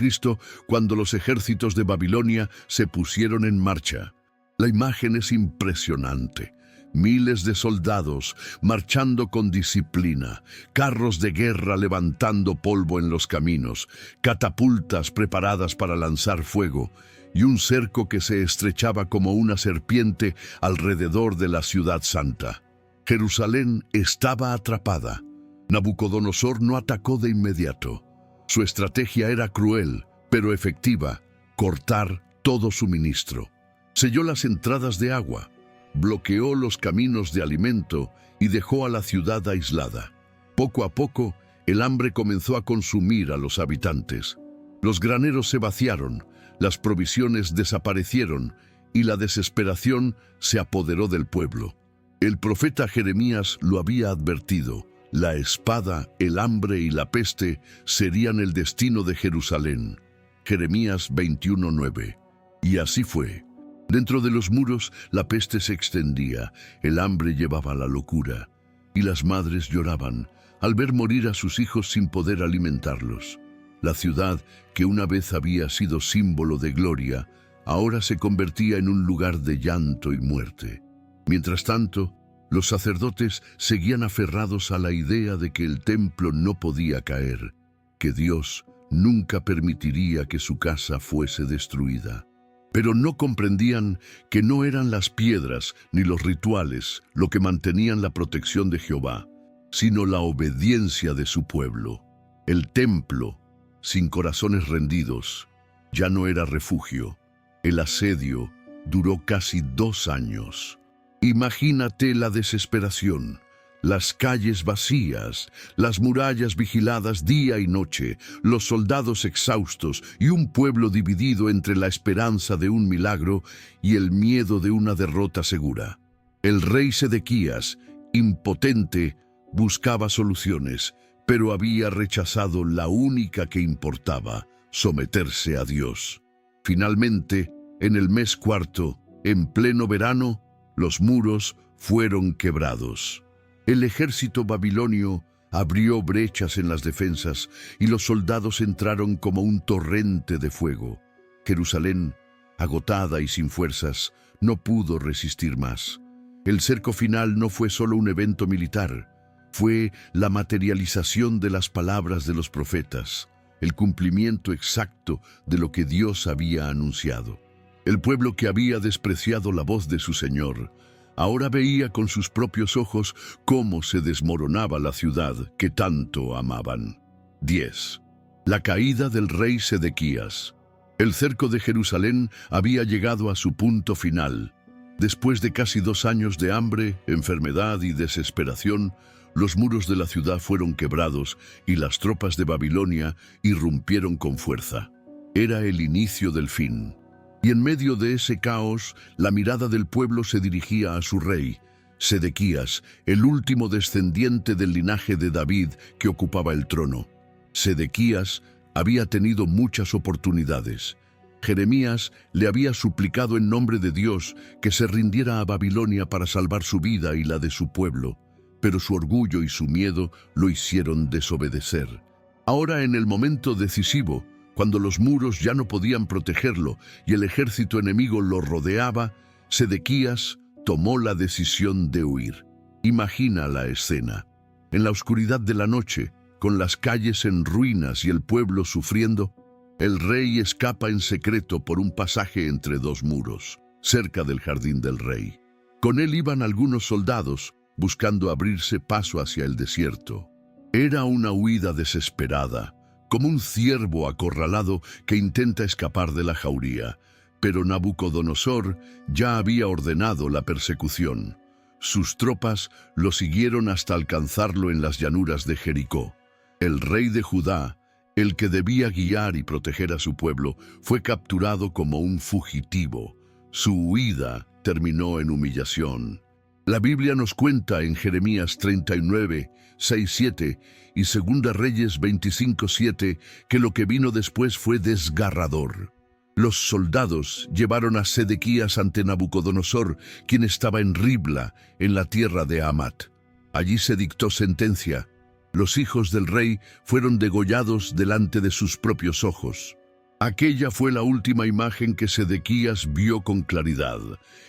cuando los ejércitos de Babilonia se pusieron en marcha. La imagen es impresionante. Miles de soldados marchando con disciplina, carros de guerra levantando polvo en los caminos, catapultas preparadas para lanzar fuego, y un cerco que se estrechaba como una serpiente alrededor de la ciudad santa. Jerusalén estaba atrapada. Nabucodonosor no atacó de inmediato. Su estrategia era cruel, pero efectiva: cortar todo suministro. Selló las entradas de agua, bloqueó los caminos de alimento y dejó a la ciudad aislada. Poco a poco, el hambre comenzó a consumir a los habitantes. Los graneros se vaciaron, las provisiones desaparecieron y la desesperación se apoderó del pueblo. El profeta Jeremías lo había advertido: la espada, el hambre y la peste serían el destino de Jerusalén. Jeremías 21:9. Y así fue. Dentro de los muros la peste se extendía, el hambre llevaba a la locura, y las madres lloraban al ver morir a sus hijos sin poder alimentarlos. La ciudad, que una vez había sido símbolo de gloria, ahora se convertía en un lugar de llanto y muerte. Mientras tanto, los sacerdotes seguían aferrados a la idea de que el templo no podía caer, que Dios nunca permitiría que su casa fuese destruida. Pero no comprendían que no eran las piedras ni los rituales lo que mantenían la protección de Jehová, sino la obediencia de su pueblo. El templo, sin corazones rendidos, ya no era refugio. El asedio duró casi 2 años. Imagínate la desesperación, las calles vacías, las murallas vigiladas día y noche, los soldados exhaustos y un pueblo dividido entre la esperanza de un milagro y el miedo de una derrota segura. El rey Sedequías, impotente, buscaba soluciones, pero había rechazado la única que importaba: someterse a Dios. Finalmente, en el mes cuarto, en pleno verano, los muros fueron quebrados. El ejército babilonio abrió brechas en las defensas y los soldados entraron como un torrente de fuego. Jerusalén, agotada y sin fuerzas, no pudo resistir más. El cerco final no fue solo un evento militar, fue la materialización de las palabras de los profetas, el cumplimiento exacto de lo que Dios había anunciado. El pueblo que había despreciado la voz de su Señor, ahora veía con sus propios ojos cómo se desmoronaba la ciudad que tanto amaban. 10. La caída del rey Sedequías. El cerco de Jerusalén había llegado a su punto final. Después de casi 2 años de hambre, enfermedad y desesperación, los muros de la ciudad fueron quebrados y las tropas de Babilonia irrumpieron con fuerza. Era el inicio del fin. Y en medio de ese caos, la mirada del pueblo se dirigía a su rey, Sedequías, el último descendiente del linaje de David que ocupaba el trono. Sedequías había tenido muchas oportunidades. Jeremías le había suplicado en nombre de Dios que se rindiera a Babilonia para salvar su vida y la de su pueblo, pero su orgullo y su miedo lo hicieron desobedecer. Ahora, en el momento decisivo, cuando los muros ya no podían protegerlo y el ejército enemigo lo rodeaba, Sedequías tomó la decisión de huir. Imagina la escena. En la oscuridad de la noche, con las calles en ruinas y el pueblo sufriendo, el rey escapa en secreto por un pasaje entre 2 muros, cerca del jardín del rey. Con él iban algunos soldados, buscando abrirse paso hacia el desierto. Era una huida desesperada, como un ciervo acorralado que intenta escapar de la jauría, pero Nabucodonosor ya había ordenado la persecución. Sus tropas lo siguieron hasta alcanzarlo en las llanuras de Jericó. El rey de Judá, el que debía guiar y proteger a su pueblo, fue capturado como un fugitivo. Su huida terminó en humillación. La Biblia nos cuenta en Jeremías 39, 6, 7 y 2 Reyes 25, 7 que lo que vino después fue desgarrador. Los soldados llevaron a Sedequías ante Nabucodonosor, quien estaba en Ribla, en la tierra de Hamat. Allí se dictó sentencia. Los hijos del rey fueron degollados delante de sus propios ojos. Aquella fue la última imagen que Sedequías vio con claridad.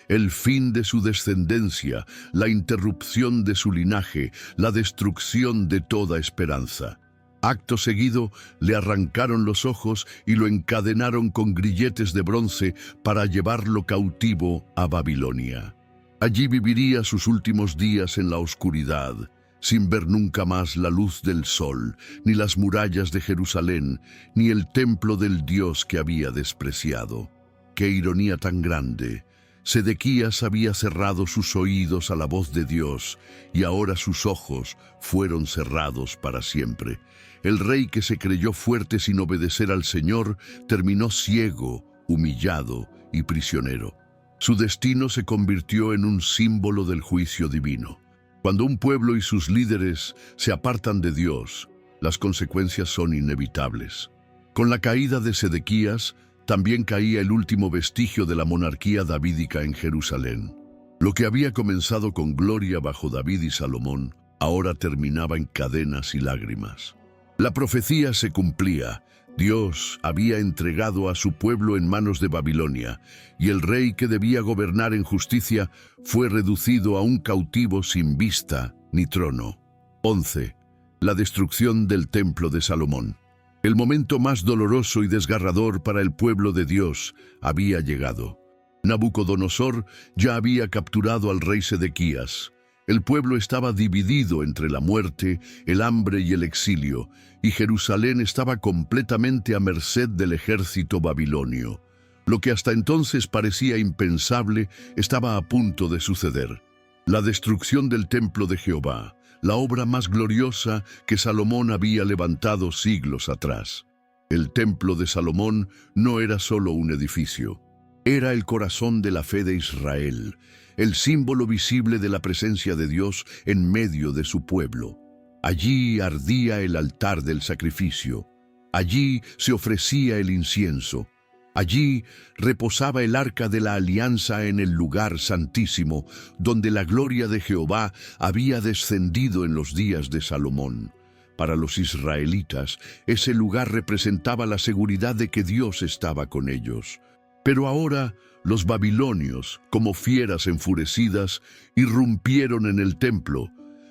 El fin de su descendencia, la interrupción de su linaje, la destrucción de toda esperanza. Acto seguido, le arrancaron los ojos y lo encadenaron con grilletes de bronce para llevarlo cautivo a Babilonia. Allí viviría sus últimos días en la oscuridad, sin ver nunca más la luz del sol, ni las murallas de Jerusalén, ni el templo del Dios que había despreciado. ¡Qué ironía tan grande! Sedequías había cerrado sus oídos a la voz de Dios, y ahora sus ojos fueron cerrados para siempre. El rey que se creyó fuerte sin obedecer al Señor, terminó ciego, humillado y prisionero. Su destino se convirtió en un símbolo del juicio divino. Cuando un pueblo y sus líderes se apartan de Dios, las consecuencias son inevitables. Con la caída de Sedequías, también caía el último vestigio de la monarquía davídica en Jerusalén. Lo que había comenzado con gloria bajo David y Salomón, ahora terminaba en cadenas y lágrimas. La profecía se cumplía. Dios había entregado a su pueblo en manos de Babilonia, y el rey que debía gobernar en justicia fue reducido a un cautivo sin vista ni trono. 11. La destrucción del templo de Salomón. El momento más doloroso y desgarrador para el pueblo de Dios había llegado. Nabucodonosor ya había capturado al rey Sedequías. El pueblo estaba dividido entre la muerte, el hambre y el exilio, y Jerusalén estaba completamente a merced del ejército babilonio. Lo que hasta entonces parecía impensable estaba a punto de suceder. La destrucción del templo de Jehová, la obra más gloriosa que Salomón había levantado siglos atrás. El templo de Salomón no era solo un edificio. Era el corazón de la fe de Israel, el símbolo visible de la presencia de Dios en medio de su pueblo. Allí ardía el altar del sacrificio. Allí se ofrecía el incienso. Allí reposaba el arca de la alianza en el lugar santísimo, donde la gloria de Jehová había descendido en los días de Salomón. Para los israelitas, ese lugar representaba la seguridad de que Dios estaba con ellos. Pero ahora los babilonios, como fieras enfurecidas, irrumpieron en el templo.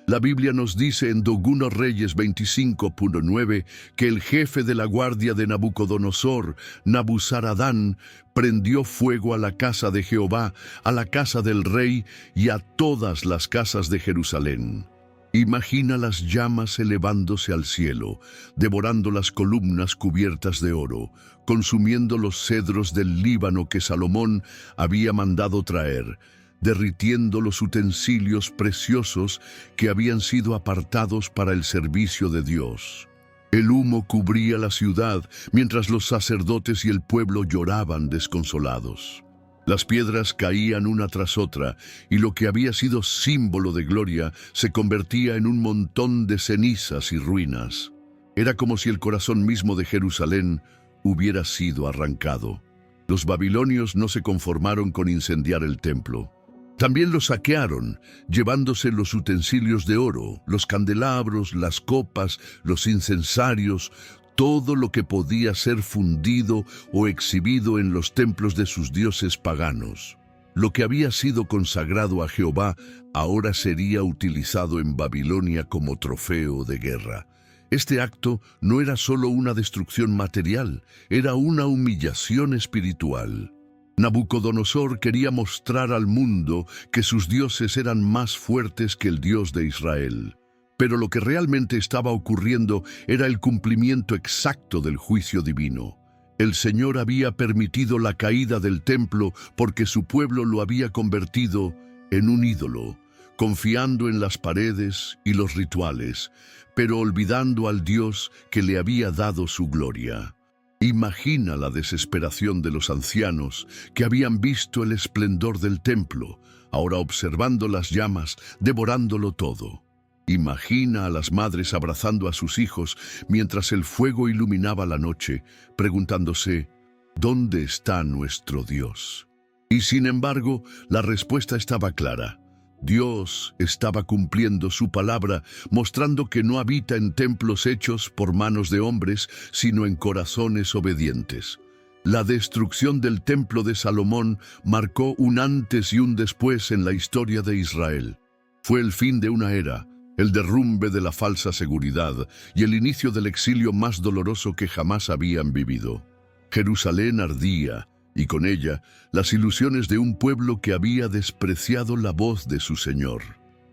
La Biblia nos dice en 2 Reyes 25:9 que el jefe de la guardia de Nabucodonosor, Nabuzaradán, prendió fuego a la casa de Jehová, a la casa del rey y a todas las casas de Jerusalén. Imagina las llamas elevándose al cielo, devorando las columnas cubiertas de oro, consumiendo los cedros del Líbano que Salomón había mandado traer, derritiendo los utensilios preciosos que habían sido apartados para el servicio de Dios. El humo cubría la ciudad mientras los sacerdotes y el pueblo lloraban desconsolados. Las piedras caían una tras otra, y lo que había sido símbolo de gloria se convertía en un montón de cenizas y ruinas. Era como si el corazón mismo de Jerusalén hubiera sido arrancado. Los babilonios no se conformaron con incendiar el templo. También lo saquearon, llevándose los utensilios de oro, los candelabros, las copas, los incensarios, todo lo que podía ser fundido o exhibido en los templos de sus dioses paganos. Lo que había sido consagrado a Jehová ahora sería utilizado en Babilonia como trofeo de guerra. Este acto no era solo una destrucción material, era una humillación espiritual. Nabucodonosor quería mostrar al mundo que sus dioses eran más fuertes que el Dios de Israel. Pero lo que realmente estaba ocurriendo era el cumplimiento exacto del juicio divino. El Señor había permitido la caída del templo porque su pueblo lo había convertido en un ídolo, confiando en las paredes y los rituales, pero olvidando al Dios que le había dado su gloria. Imagina la desesperación de los ancianos que habían visto el esplendor del templo, ahora observando las llamas, devorándolo todo. Imagina a las madres abrazando a sus hijos mientras el fuego iluminaba la noche, preguntándose, ¿dónde está nuestro Dios? Y sin embargo, la respuesta estaba clara. Dios estaba cumpliendo su palabra, mostrando que no habita en templos hechos por manos de hombres, sino en corazones obedientes. La destrucción del templo de Salomón marcó un antes y un después en la historia de Israel. Fue el fin de una era, el derrumbe de la falsa seguridad y el inicio del exilio más doloroso que jamás habían vivido. Jerusalén ardía, y con ella las ilusiones de un pueblo que había despreciado la voz de su Señor.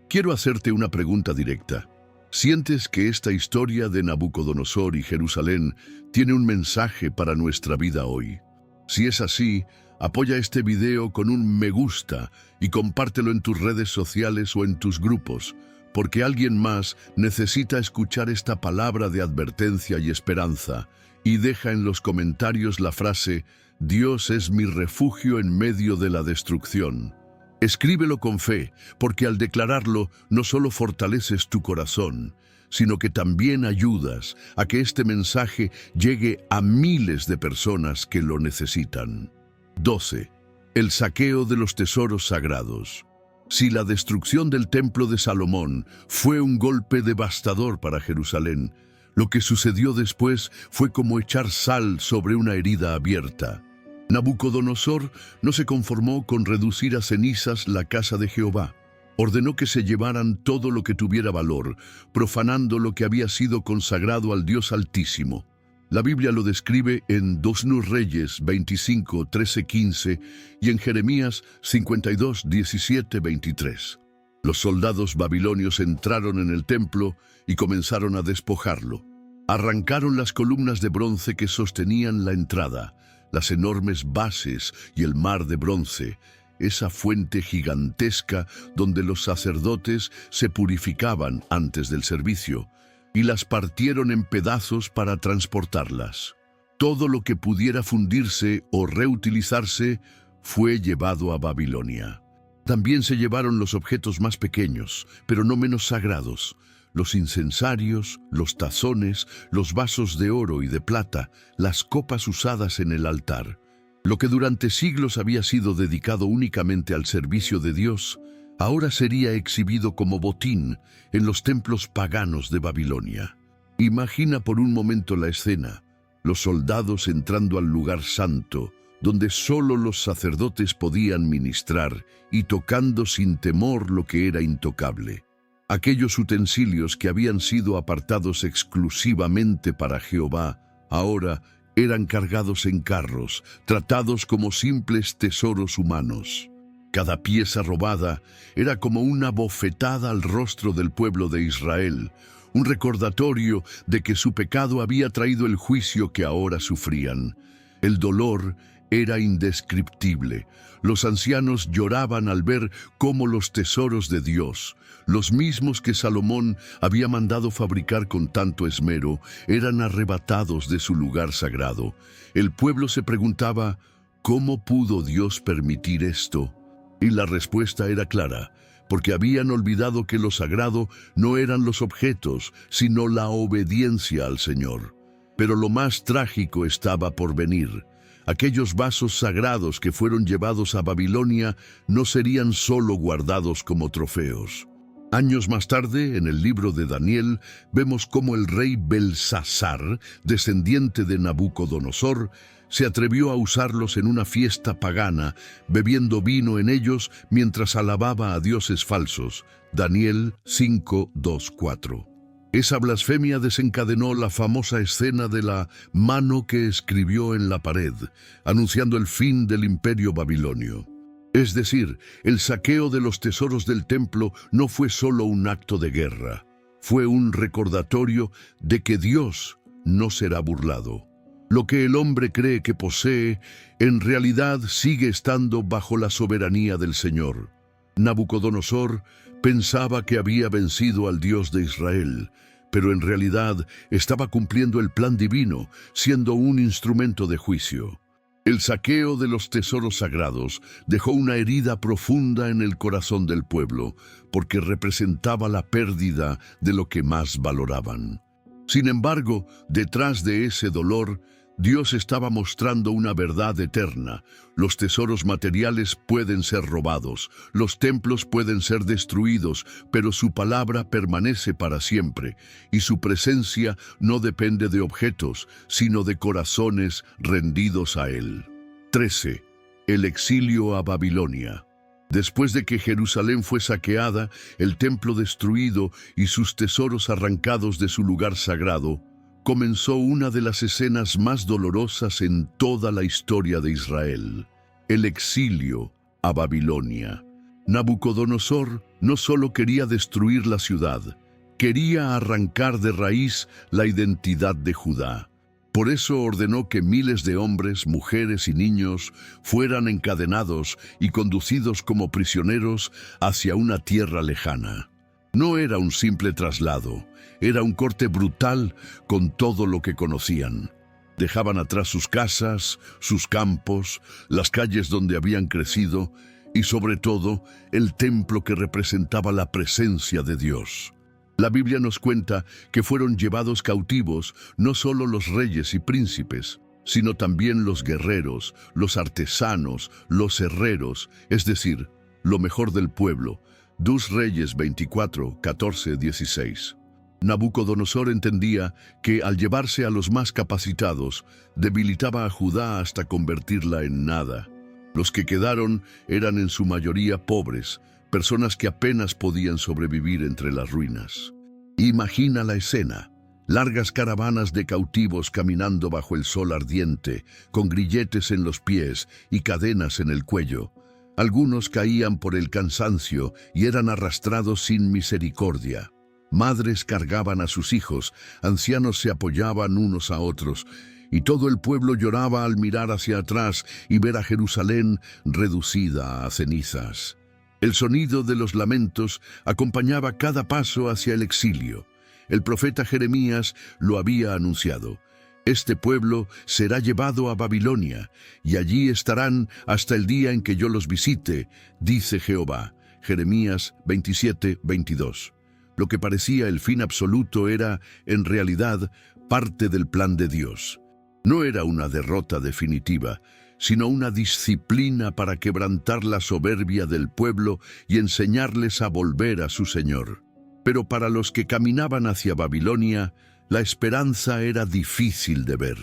Quiero hacerte una pregunta directa. ¿Sientes que esta historia de Nabucodonosor y Jerusalén tiene un mensaje para nuestra vida hoy? Si es así, apoya este video con un me gusta y compártelo en tus redes sociales o en tus grupos, porque alguien más necesita escuchar esta palabra de advertencia y esperanza, y deja en los comentarios la frase: Dios es mi refugio en medio de la destrucción. Escríbelo con fe, porque al declararlo no solo fortaleces tu corazón, sino que también ayudas a que este mensaje llegue a miles de personas que lo necesitan. 12. El saqueo de los tesoros sagrados. Si la destrucción del templo de Salomón fue un golpe devastador para Jerusalén, lo que sucedió después fue como echar sal sobre una herida abierta. Nabucodonosor no se conformó con reducir a cenizas la casa de Jehová. Ordenó que se llevaran todo lo que tuviera valor, profanando lo que había sido consagrado al Dios Altísimo. La Biblia lo describe en 2 Reyes 25, 13, 15 y en Jeremías 52, 17, 23. Los soldados babilonios entraron en el templo y comenzaron a despojarlo. Arrancaron las columnas de bronce que sostenían la entrada, las enormes bases y el mar de bronce, esa fuente gigantesca donde los sacerdotes se purificaban antes del servicio, y las partieron en pedazos para transportarlas. Todo lo que pudiera fundirse o reutilizarse fue llevado a Babilonia. También se llevaron los objetos más pequeños, pero no menos sagrados: los incensarios, los tazones, los vasos de oro y de plata, las copas usadas en el altar. Lo que durante siglos había sido dedicado únicamente al servicio de Dios, ahora sería exhibido como botín en los templos paganos de Babilonia. Imagina por un momento la escena: los soldados entrando al lugar santo, donde solo los sacerdotes podían ministrar, y tocando sin temor lo que era intocable. Aquellos utensilios que habían sido apartados exclusivamente para Jehová, ahora eran cargados en carros, tratados como simples tesoros humanos. Cada pieza robada era como una bofetada al rostro del pueblo de Israel, un recordatorio de que su pecado había traído el juicio que ahora sufrían. El dolor era indescriptible. Los ancianos lloraban al ver cómo los tesoros de Dios, los mismos que Salomón había mandado fabricar con tanto esmero, eran arrebatados de su lugar sagrado. El pueblo se preguntaba: ¿cómo pudo Dios permitir esto? Y la respuesta era clara: porque habían olvidado que lo sagrado no eran los objetos, sino la obediencia al Señor. Pero lo más trágico estaba por venir. Aquellos vasos sagrados que fueron llevados a Babilonia no serían solo guardados como trofeos. Años más tarde, en el libro de Daniel, vemos cómo el rey Belsasar, descendiente de Nabucodonosor, se atrevió a usarlos en una fiesta pagana, bebiendo vino en ellos mientras alababa a dioses falsos. Daniel 5, 2, 4. Esa blasfemia desencadenó la famosa escena de la mano que escribió en la pared, anunciando el fin del imperio babilonio. Es decir, el saqueo de los tesoros del templo no fue solo un acto de guerra, fue un recordatorio de que Dios no será burlado. Lo que el hombre cree que posee, en realidad sigue estando bajo la soberanía del Señor. Nabucodonosor pensaba que había vencido al Dios de Israel, pero en realidad estaba cumpliendo el plan divino, siendo un instrumento de juicio. El saqueo de los tesoros sagrados dejó una herida profunda en el corazón del pueblo, porque representaba la pérdida de lo que más valoraban. Sin embargo, detrás de ese dolor, Dios estaba mostrando una verdad eterna. Los tesoros materiales pueden ser robados, los templos pueden ser destruidos, pero su palabra permanece para siempre, y su presencia no depende de objetos, sino de corazones rendidos a Él. 13. El exilio a Babilonia. Después de que Jerusalén fue saqueada, el templo destruido y sus tesoros arrancados de su lugar sagrado, comenzó una de las escenas más dolorosas en toda la historia de Israel: el exilio a Babilonia. Nabucodonosor no solo quería destruir la ciudad, quería arrancar de raíz la identidad de Judá. Por eso ordenó que miles de hombres, mujeres y niños fueran encadenados y conducidos como prisioneros hacia una tierra lejana. No era un simple traslado, era un corte brutal con todo lo que conocían. Dejaban atrás sus casas, sus campos, las calles donde habían crecido y sobre todo el templo que representaba la presencia de Dios. La Biblia nos cuenta que fueron llevados cautivos no solo los reyes y príncipes, sino también los guerreros, los artesanos, los herreros, es decir, lo mejor del pueblo. 2 Reyes 24, 14, 16. Nabucodonosor entendía que al llevarse a los más capacitados, debilitaba a Judá hasta convertirla en nada. Los que quedaron eran en su mayoría pobres, personas que apenas podían sobrevivir entre las ruinas. Imagina la escena. Largas caravanas de cautivos caminando bajo el sol ardiente, con grilletes en los pies y cadenas en el cuello. Algunos caían por el cansancio y eran arrastrados sin misericordia. Madres cargaban a sus hijos, ancianos se apoyaban unos a otros, y todo el pueblo lloraba al mirar hacia atrás y ver a Jerusalén reducida a cenizas. El sonido de los lamentos acompañaba cada paso hacia el exilio. El profeta Jeremías lo había anunciado. Este pueblo será llevado a Babilonia, y allí estarán hasta el día en que yo los visite, dice Jehová. Jeremías 27, 22. Lo que parecía el fin absoluto era, en realidad, parte del plan de Dios. No era una derrota definitiva, sino una disciplina para quebrantar la soberbia del pueblo y enseñarles a volver a su Señor. Pero para los que caminaban hacia Babilonia, la esperanza era difícil de ver.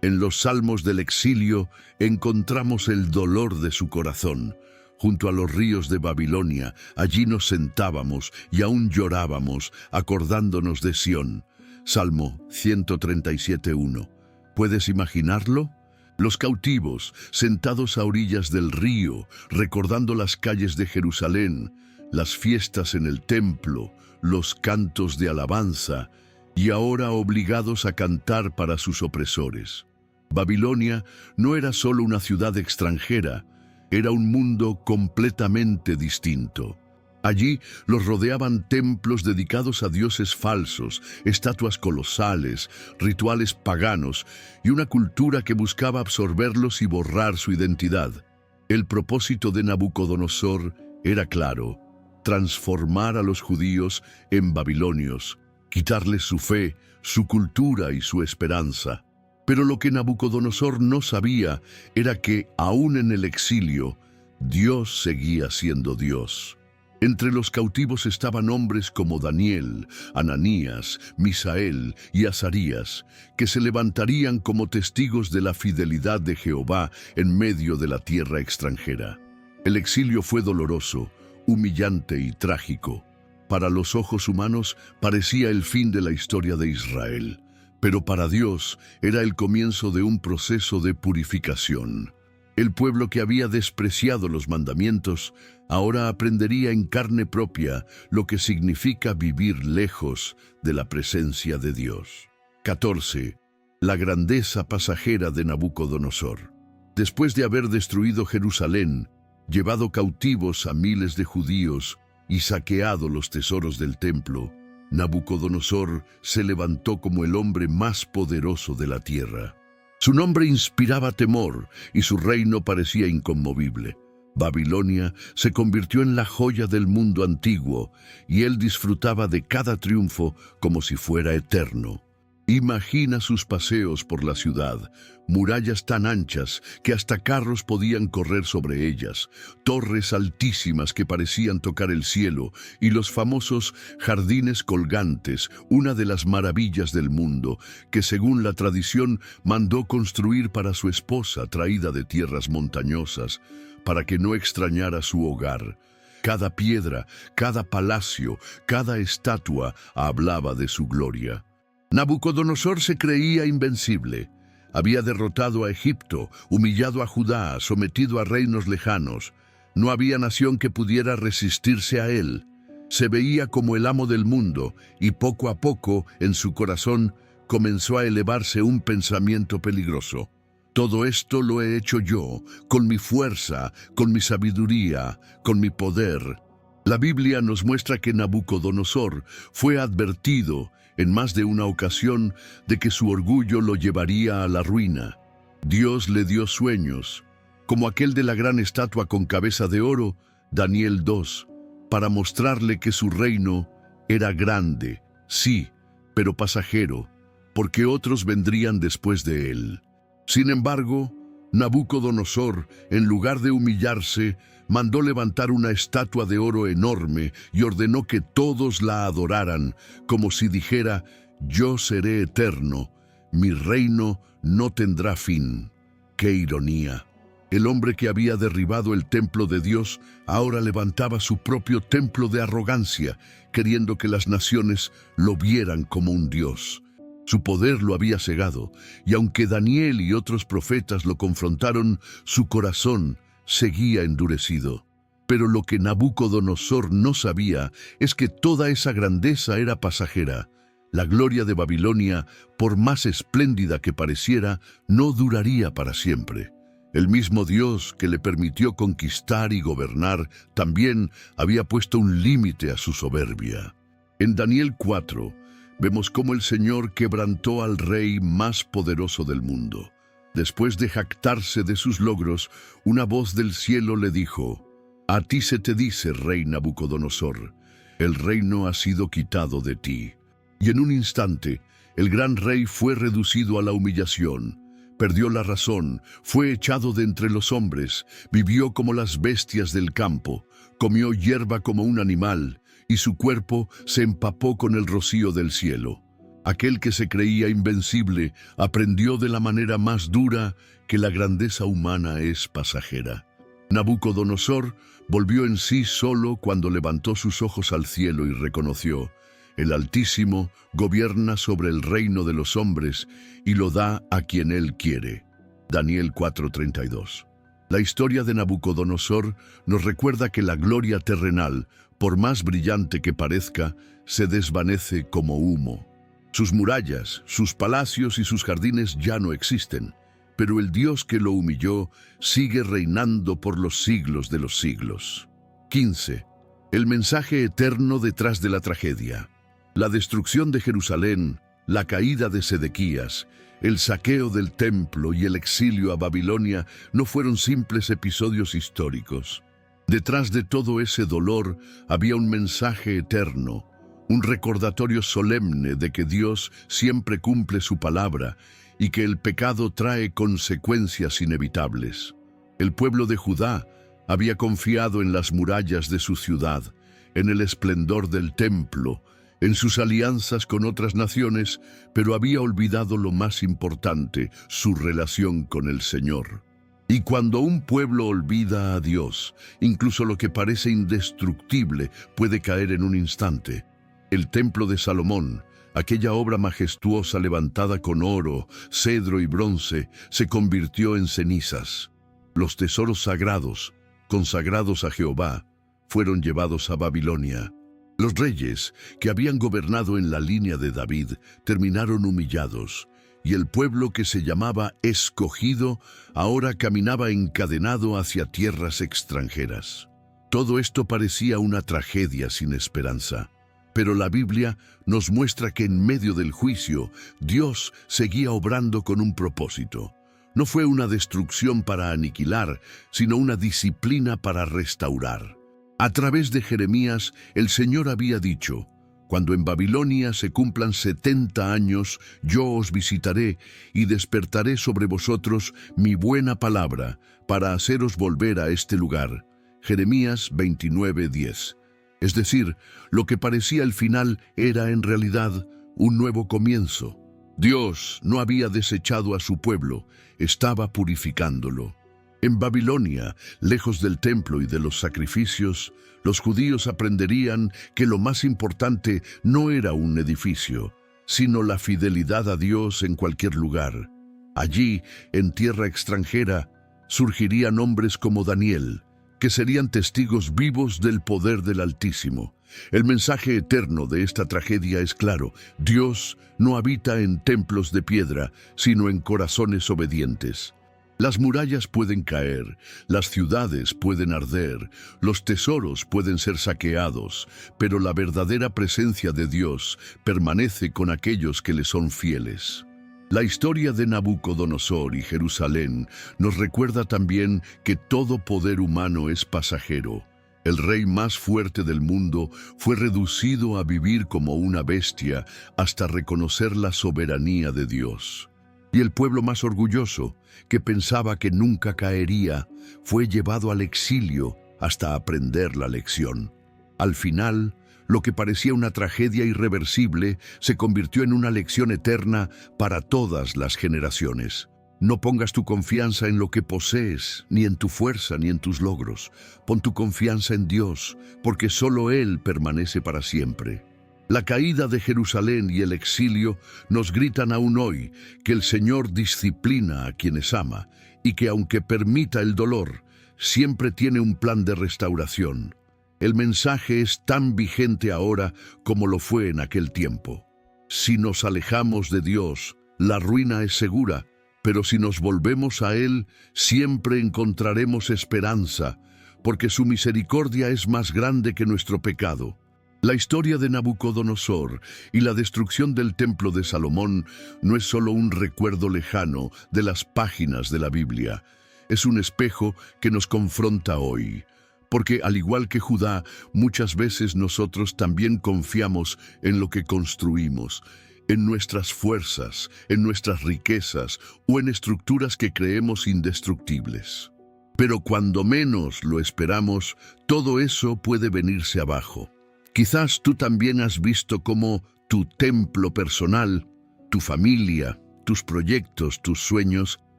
En los salmos del exilio encontramos el dolor de su corazón. Junto a los ríos de Babilonia, allí nos sentábamos y aún llorábamos, acordándonos de Sión. Salmo 137:1. ¿Puedes imaginarlo? Los cautivos, sentados a orillas del río, recordando las calles de Jerusalén, las fiestas en el templo, los cantos de alabanza, y ahora obligados a cantar para sus opresores. Babilonia no era solo una ciudad extranjera, era un mundo completamente distinto. Allí los rodeaban templos dedicados a dioses falsos, estatuas colosales, rituales paganos y una cultura que buscaba absorberlos y borrar su identidad. El propósito de Nabucodonosor era claro: transformar a los judíos en babilonios, quitarles su fe, su cultura y su esperanza. Pero lo que Nabucodonosor no sabía era que, aún en el exilio, Dios seguía siendo Dios. Entre los cautivos estaban hombres como Daniel, Ananías, Misael y Azarías, que se levantarían como testigos de la fidelidad de Jehová en medio de la tierra extranjera. El exilio fue doloroso, humillante y trágico. Para los ojos humanos parecía el fin de la historia de Israel, pero para Dios era el comienzo de un proceso de purificación. El pueblo que había despreciado los mandamientos ahora aprendería en carne propia lo que significa vivir lejos de la presencia de Dios. 14. La grandeza pasajera de Nabucodonosor. Después de haber destruido Jerusalén, llevado cautivos a miles de judíos y saqueado los tesoros del templo, Nabucodonosor se levantó como el hombre más poderoso de la tierra. Su nombre inspiraba temor y su reino parecía inconmovible. Babilonia se convirtió en la joya del mundo antiguo y él disfrutaba de cada triunfo como si fuera eterno. Imagina sus paseos por la ciudad, murallas tan anchas que hasta carros podían correr sobre ellas, torres altísimas que parecían tocar el cielo y los famosos jardines colgantes, una de las maravillas del mundo, que según la tradición mandó construir para su esposa traída de tierras montañosas, para que no extrañara su hogar. Cada piedra, cada palacio, cada estatua hablaba de su gloria. Nabucodonosor se creía invencible. Había derrotado a Egipto, humillado a Judá, sometido a reinos lejanos. No había nación que pudiera resistirse a él. Se veía como el amo del mundo y poco a poco en su corazón comenzó a elevarse un pensamiento peligroso. Todo esto lo he hecho yo, con mi fuerza, con mi sabiduría, con mi poder. La Biblia nos muestra que Nabucodonosor fue advertido en más de una ocasión de que su orgullo lo llevaría a la ruina. Dios le dio sueños, como aquel de la gran estatua con cabeza de oro, Daniel 2, para mostrarle que su reino era grande, sí, pero pasajero, porque otros vendrían después de él. Sin embargo, Nabucodonosor, en lugar de humillarse, mandó levantar una estatua de oro enorme y ordenó que todos la adoraran, como si dijera: «Yo seré eterno, mi reino no tendrá fin». ¡Qué ironía! El hombre que había derribado el templo de Dios ahora levantaba su propio templo de arrogancia, queriendo que las naciones lo vieran como un dios. Su poder lo había cegado, y aunque Daniel y otros profetas lo confrontaron, su corazón seguía endurecido. Pero lo que Nabucodonosor no sabía es que toda esa grandeza era pasajera. La gloria de Babilonia, por más espléndida que pareciera, no duraría para siempre. El mismo Dios que le permitió conquistar y gobernar también había puesto un límite a su soberbia. En Daniel 4 vemos cómo el Señor quebrantó al rey más poderoso del mundo. Después de jactarse de sus logros, una voz del cielo le dijo: «A ti se te dice, rey Nabucodonosor, el reino ha sido quitado de ti». Y en un instante, el gran rey fue reducido a la humillación. Perdió la razón, fue echado de entre los hombres, vivió como las bestias del campo, comió hierba como un animal, y su cuerpo se empapó con el rocío del cielo. Aquel que se creía invencible aprendió de la manera más dura que la grandeza humana es pasajera. Nabucodonosor volvió en sí solo cuando levantó sus ojos al cielo y reconoció: «El Altísimo gobierna sobre el reino de los hombres y lo da a quien Él quiere». Daniel 4:32. La historia de Nabucodonosor nos recuerda que la gloria terrenal, por más brillante que parezca, se desvanece como humo. Sus murallas, sus palacios y sus jardines ya no existen, pero el Dios que lo humilló sigue reinando por los siglos de los siglos. 15. El mensaje eterno detrás de la tragedia. La destrucción de Jerusalén, la caída de Sedequías, el saqueo del templo y el exilio a Babilonia no fueron simples episodios históricos. Detrás de todo ese dolor había un mensaje eterno, un recordatorio solemne de que Dios siempre cumple su palabra y que el pecado trae consecuencias inevitables. El pueblo de Judá había confiado en las murallas de su ciudad, en el esplendor del templo, en sus alianzas con otras naciones, pero había olvidado lo más importante: su relación con el Señor. Y cuando un pueblo olvida a Dios, incluso lo que parece indestructible puede caer en un instante. El templo de Salomón, aquella obra majestuosa levantada con oro, cedro y bronce, se convirtió en cenizas. Los tesoros sagrados, consagrados a Jehová, fueron llevados a Babilonia. Los reyes, que habían gobernado en la línea de David, terminaron humillados, y el pueblo que se llamaba escogido ahora caminaba encadenado hacia tierras extranjeras. Todo esto parecía una tragedia sin esperanza. Pero la Biblia nos muestra que en medio del juicio, Dios seguía obrando con un propósito. No fue una destrucción para aniquilar, sino una disciplina para restaurar. A través de Jeremías, el Señor había dicho: «Cuando en Babilonia se cumplan 70 años, yo os visitaré y despertaré sobre vosotros mi buena palabra para haceros volver a este lugar». Jeremías 29:10. Es decir, lo que parecía el final era en realidad un nuevo comienzo. Dios no había desechado a su pueblo, estaba purificándolo. En Babilonia, lejos del templo y de los sacrificios, los judíos aprenderían que lo más importante no era un edificio, sino la fidelidad a Dios en cualquier lugar. Allí, en tierra extranjera, surgirían hombres como Daniel, que serían testigos vivos del poder del Altísimo. El mensaje eterno de esta tragedia es claro: Dios no habita en templos de piedra, sino en corazones obedientes. Las murallas pueden caer, las ciudades pueden arder, los tesoros pueden ser saqueados, pero la verdadera presencia de Dios permanece con aquellos que le son fieles. La historia de Nabucodonosor y Jerusalén nos recuerda también que todo poder humano es pasajero. El rey más fuerte del mundo fue reducido a vivir como una bestia hasta reconocer la soberanía de Dios. Y el pueblo más orgulloso, que pensaba que nunca caería, fue llevado al exilio hasta aprender la lección. Al final, lo que parecía una tragedia irreversible se convirtió en una lección eterna para todas las generaciones. No pongas tu confianza en lo que posees, ni en tu fuerza, ni en tus logros. Pon tu confianza en Dios, porque solo Él permanece para siempre. La caída de Jerusalén y el exilio nos gritan aún hoy que el Señor disciplina a quienes ama y que aunque permita el dolor, siempre tiene un plan de restauración. El mensaje es tan vigente ahora como lo fue en aquel tiempo. Si nos alejamos de Dios, la ruina es segura, pero si nos volvemos a Él, siempre encontraremos esperanza, porque su misericordia es más grande que nuestro pecado. La historia de Nabucodonosor y la destrucción del templo de Salomón no es solo un recuerdo lejano de las páginas de la Biblia, es un espejo que nos confronta hoy. Porque al igual que Judá, muchas veces nosotros también confiamos en lo que construimos, en nuestras fuerzas, en nuestras riquezas o en estructuras que creemos indestructibles. Pero cuando menos lo esperamos, todo eso puede venirse abajo. Quizás tú también has visto cómo tu templo personal, tu familia, tus proyectos, tus sueños,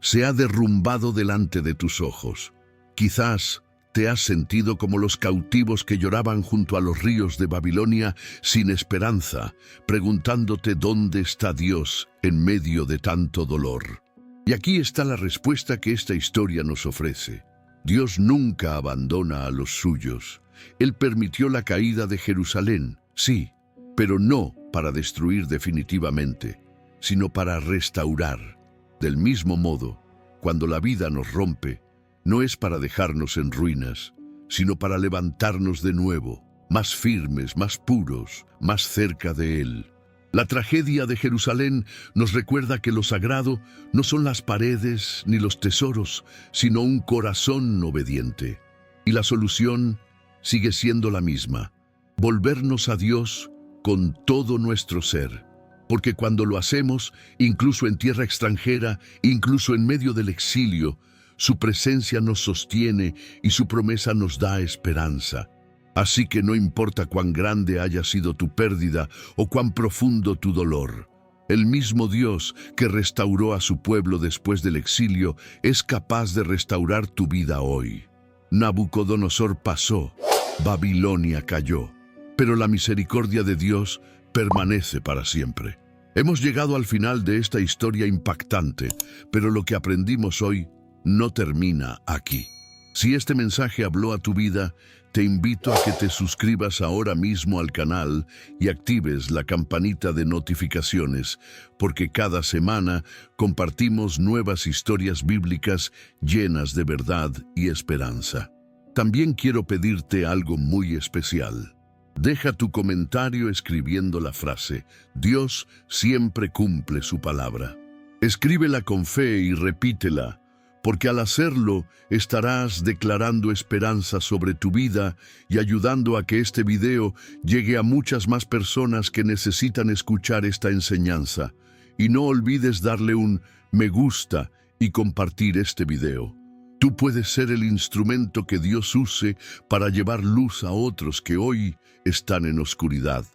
se ha derrumbado delante de tus ojos. Quizás te has sentido como los cautivos que lloraban junto a los ríos de Babilonia sin esperanza, preguntándote dónde está Dios en medio de tanto dolor. Y aquí está la respuesta que esta historia nos ofrece. Dios nunca abandona a los suyos. Él permitió la caída de Jerusalén, sí, pero no para destruir definitivamente, sino para restaurar. Del mismo modo, cuando la vida nos rompe, no es para dejarnos en ruinas, sino para levantarnos de nuevo, más firmes, más puros, más cerca de Él. La tragedia de Jerusalén nos recuerda que lo sagrado no son las paredes ni los tesoros, sino un corazón obediente. Y la solución sigue siendo la misma: volvernos a Dios con todo nuestro ser. Porque cuando lo hacemos, incluso en tierra extranjera, incluso en medio del exilio, su presencia nos sostiene y su promesa nos da esperanza. Así que no importa cuán grande haya sido tu pérdida o cuán profundo tu dolor, el mismo Dios que restauró a su pueblo después del exilio es capaz de restaurar tu vida hoy. Nabucodonosor pasó, Babilonia cayó, pero la misericordia de Dios permanece para siempre. Hemos llegado al final de esta historia impactante, pero lo que aprendimos hoy no termina aquí. Si este mensaje habló a tu vida, te invito a que te suscribas ahora mismo al canal y actives la campanita de notificaciones, porque cada semana compartimos nuevas historias bíblicas llenas de verdad y esperanza. También quiero pedirte algo muy especial. Deja tu comentario escribiendo la frase: Dios siempre cumple su palabra. Escríbela con fe y repítela, porque al hacerlo estarás declarando esperanza sobre tu vida y ayudando a que este video llegue a muchas más personas que necesitan escuchar esta enseñanza. Y no olvides darle un me gusta y compartir este video. Tú puedes ser el instrumento que Dios use para llevar luz a otros que hoy están en oscuridad.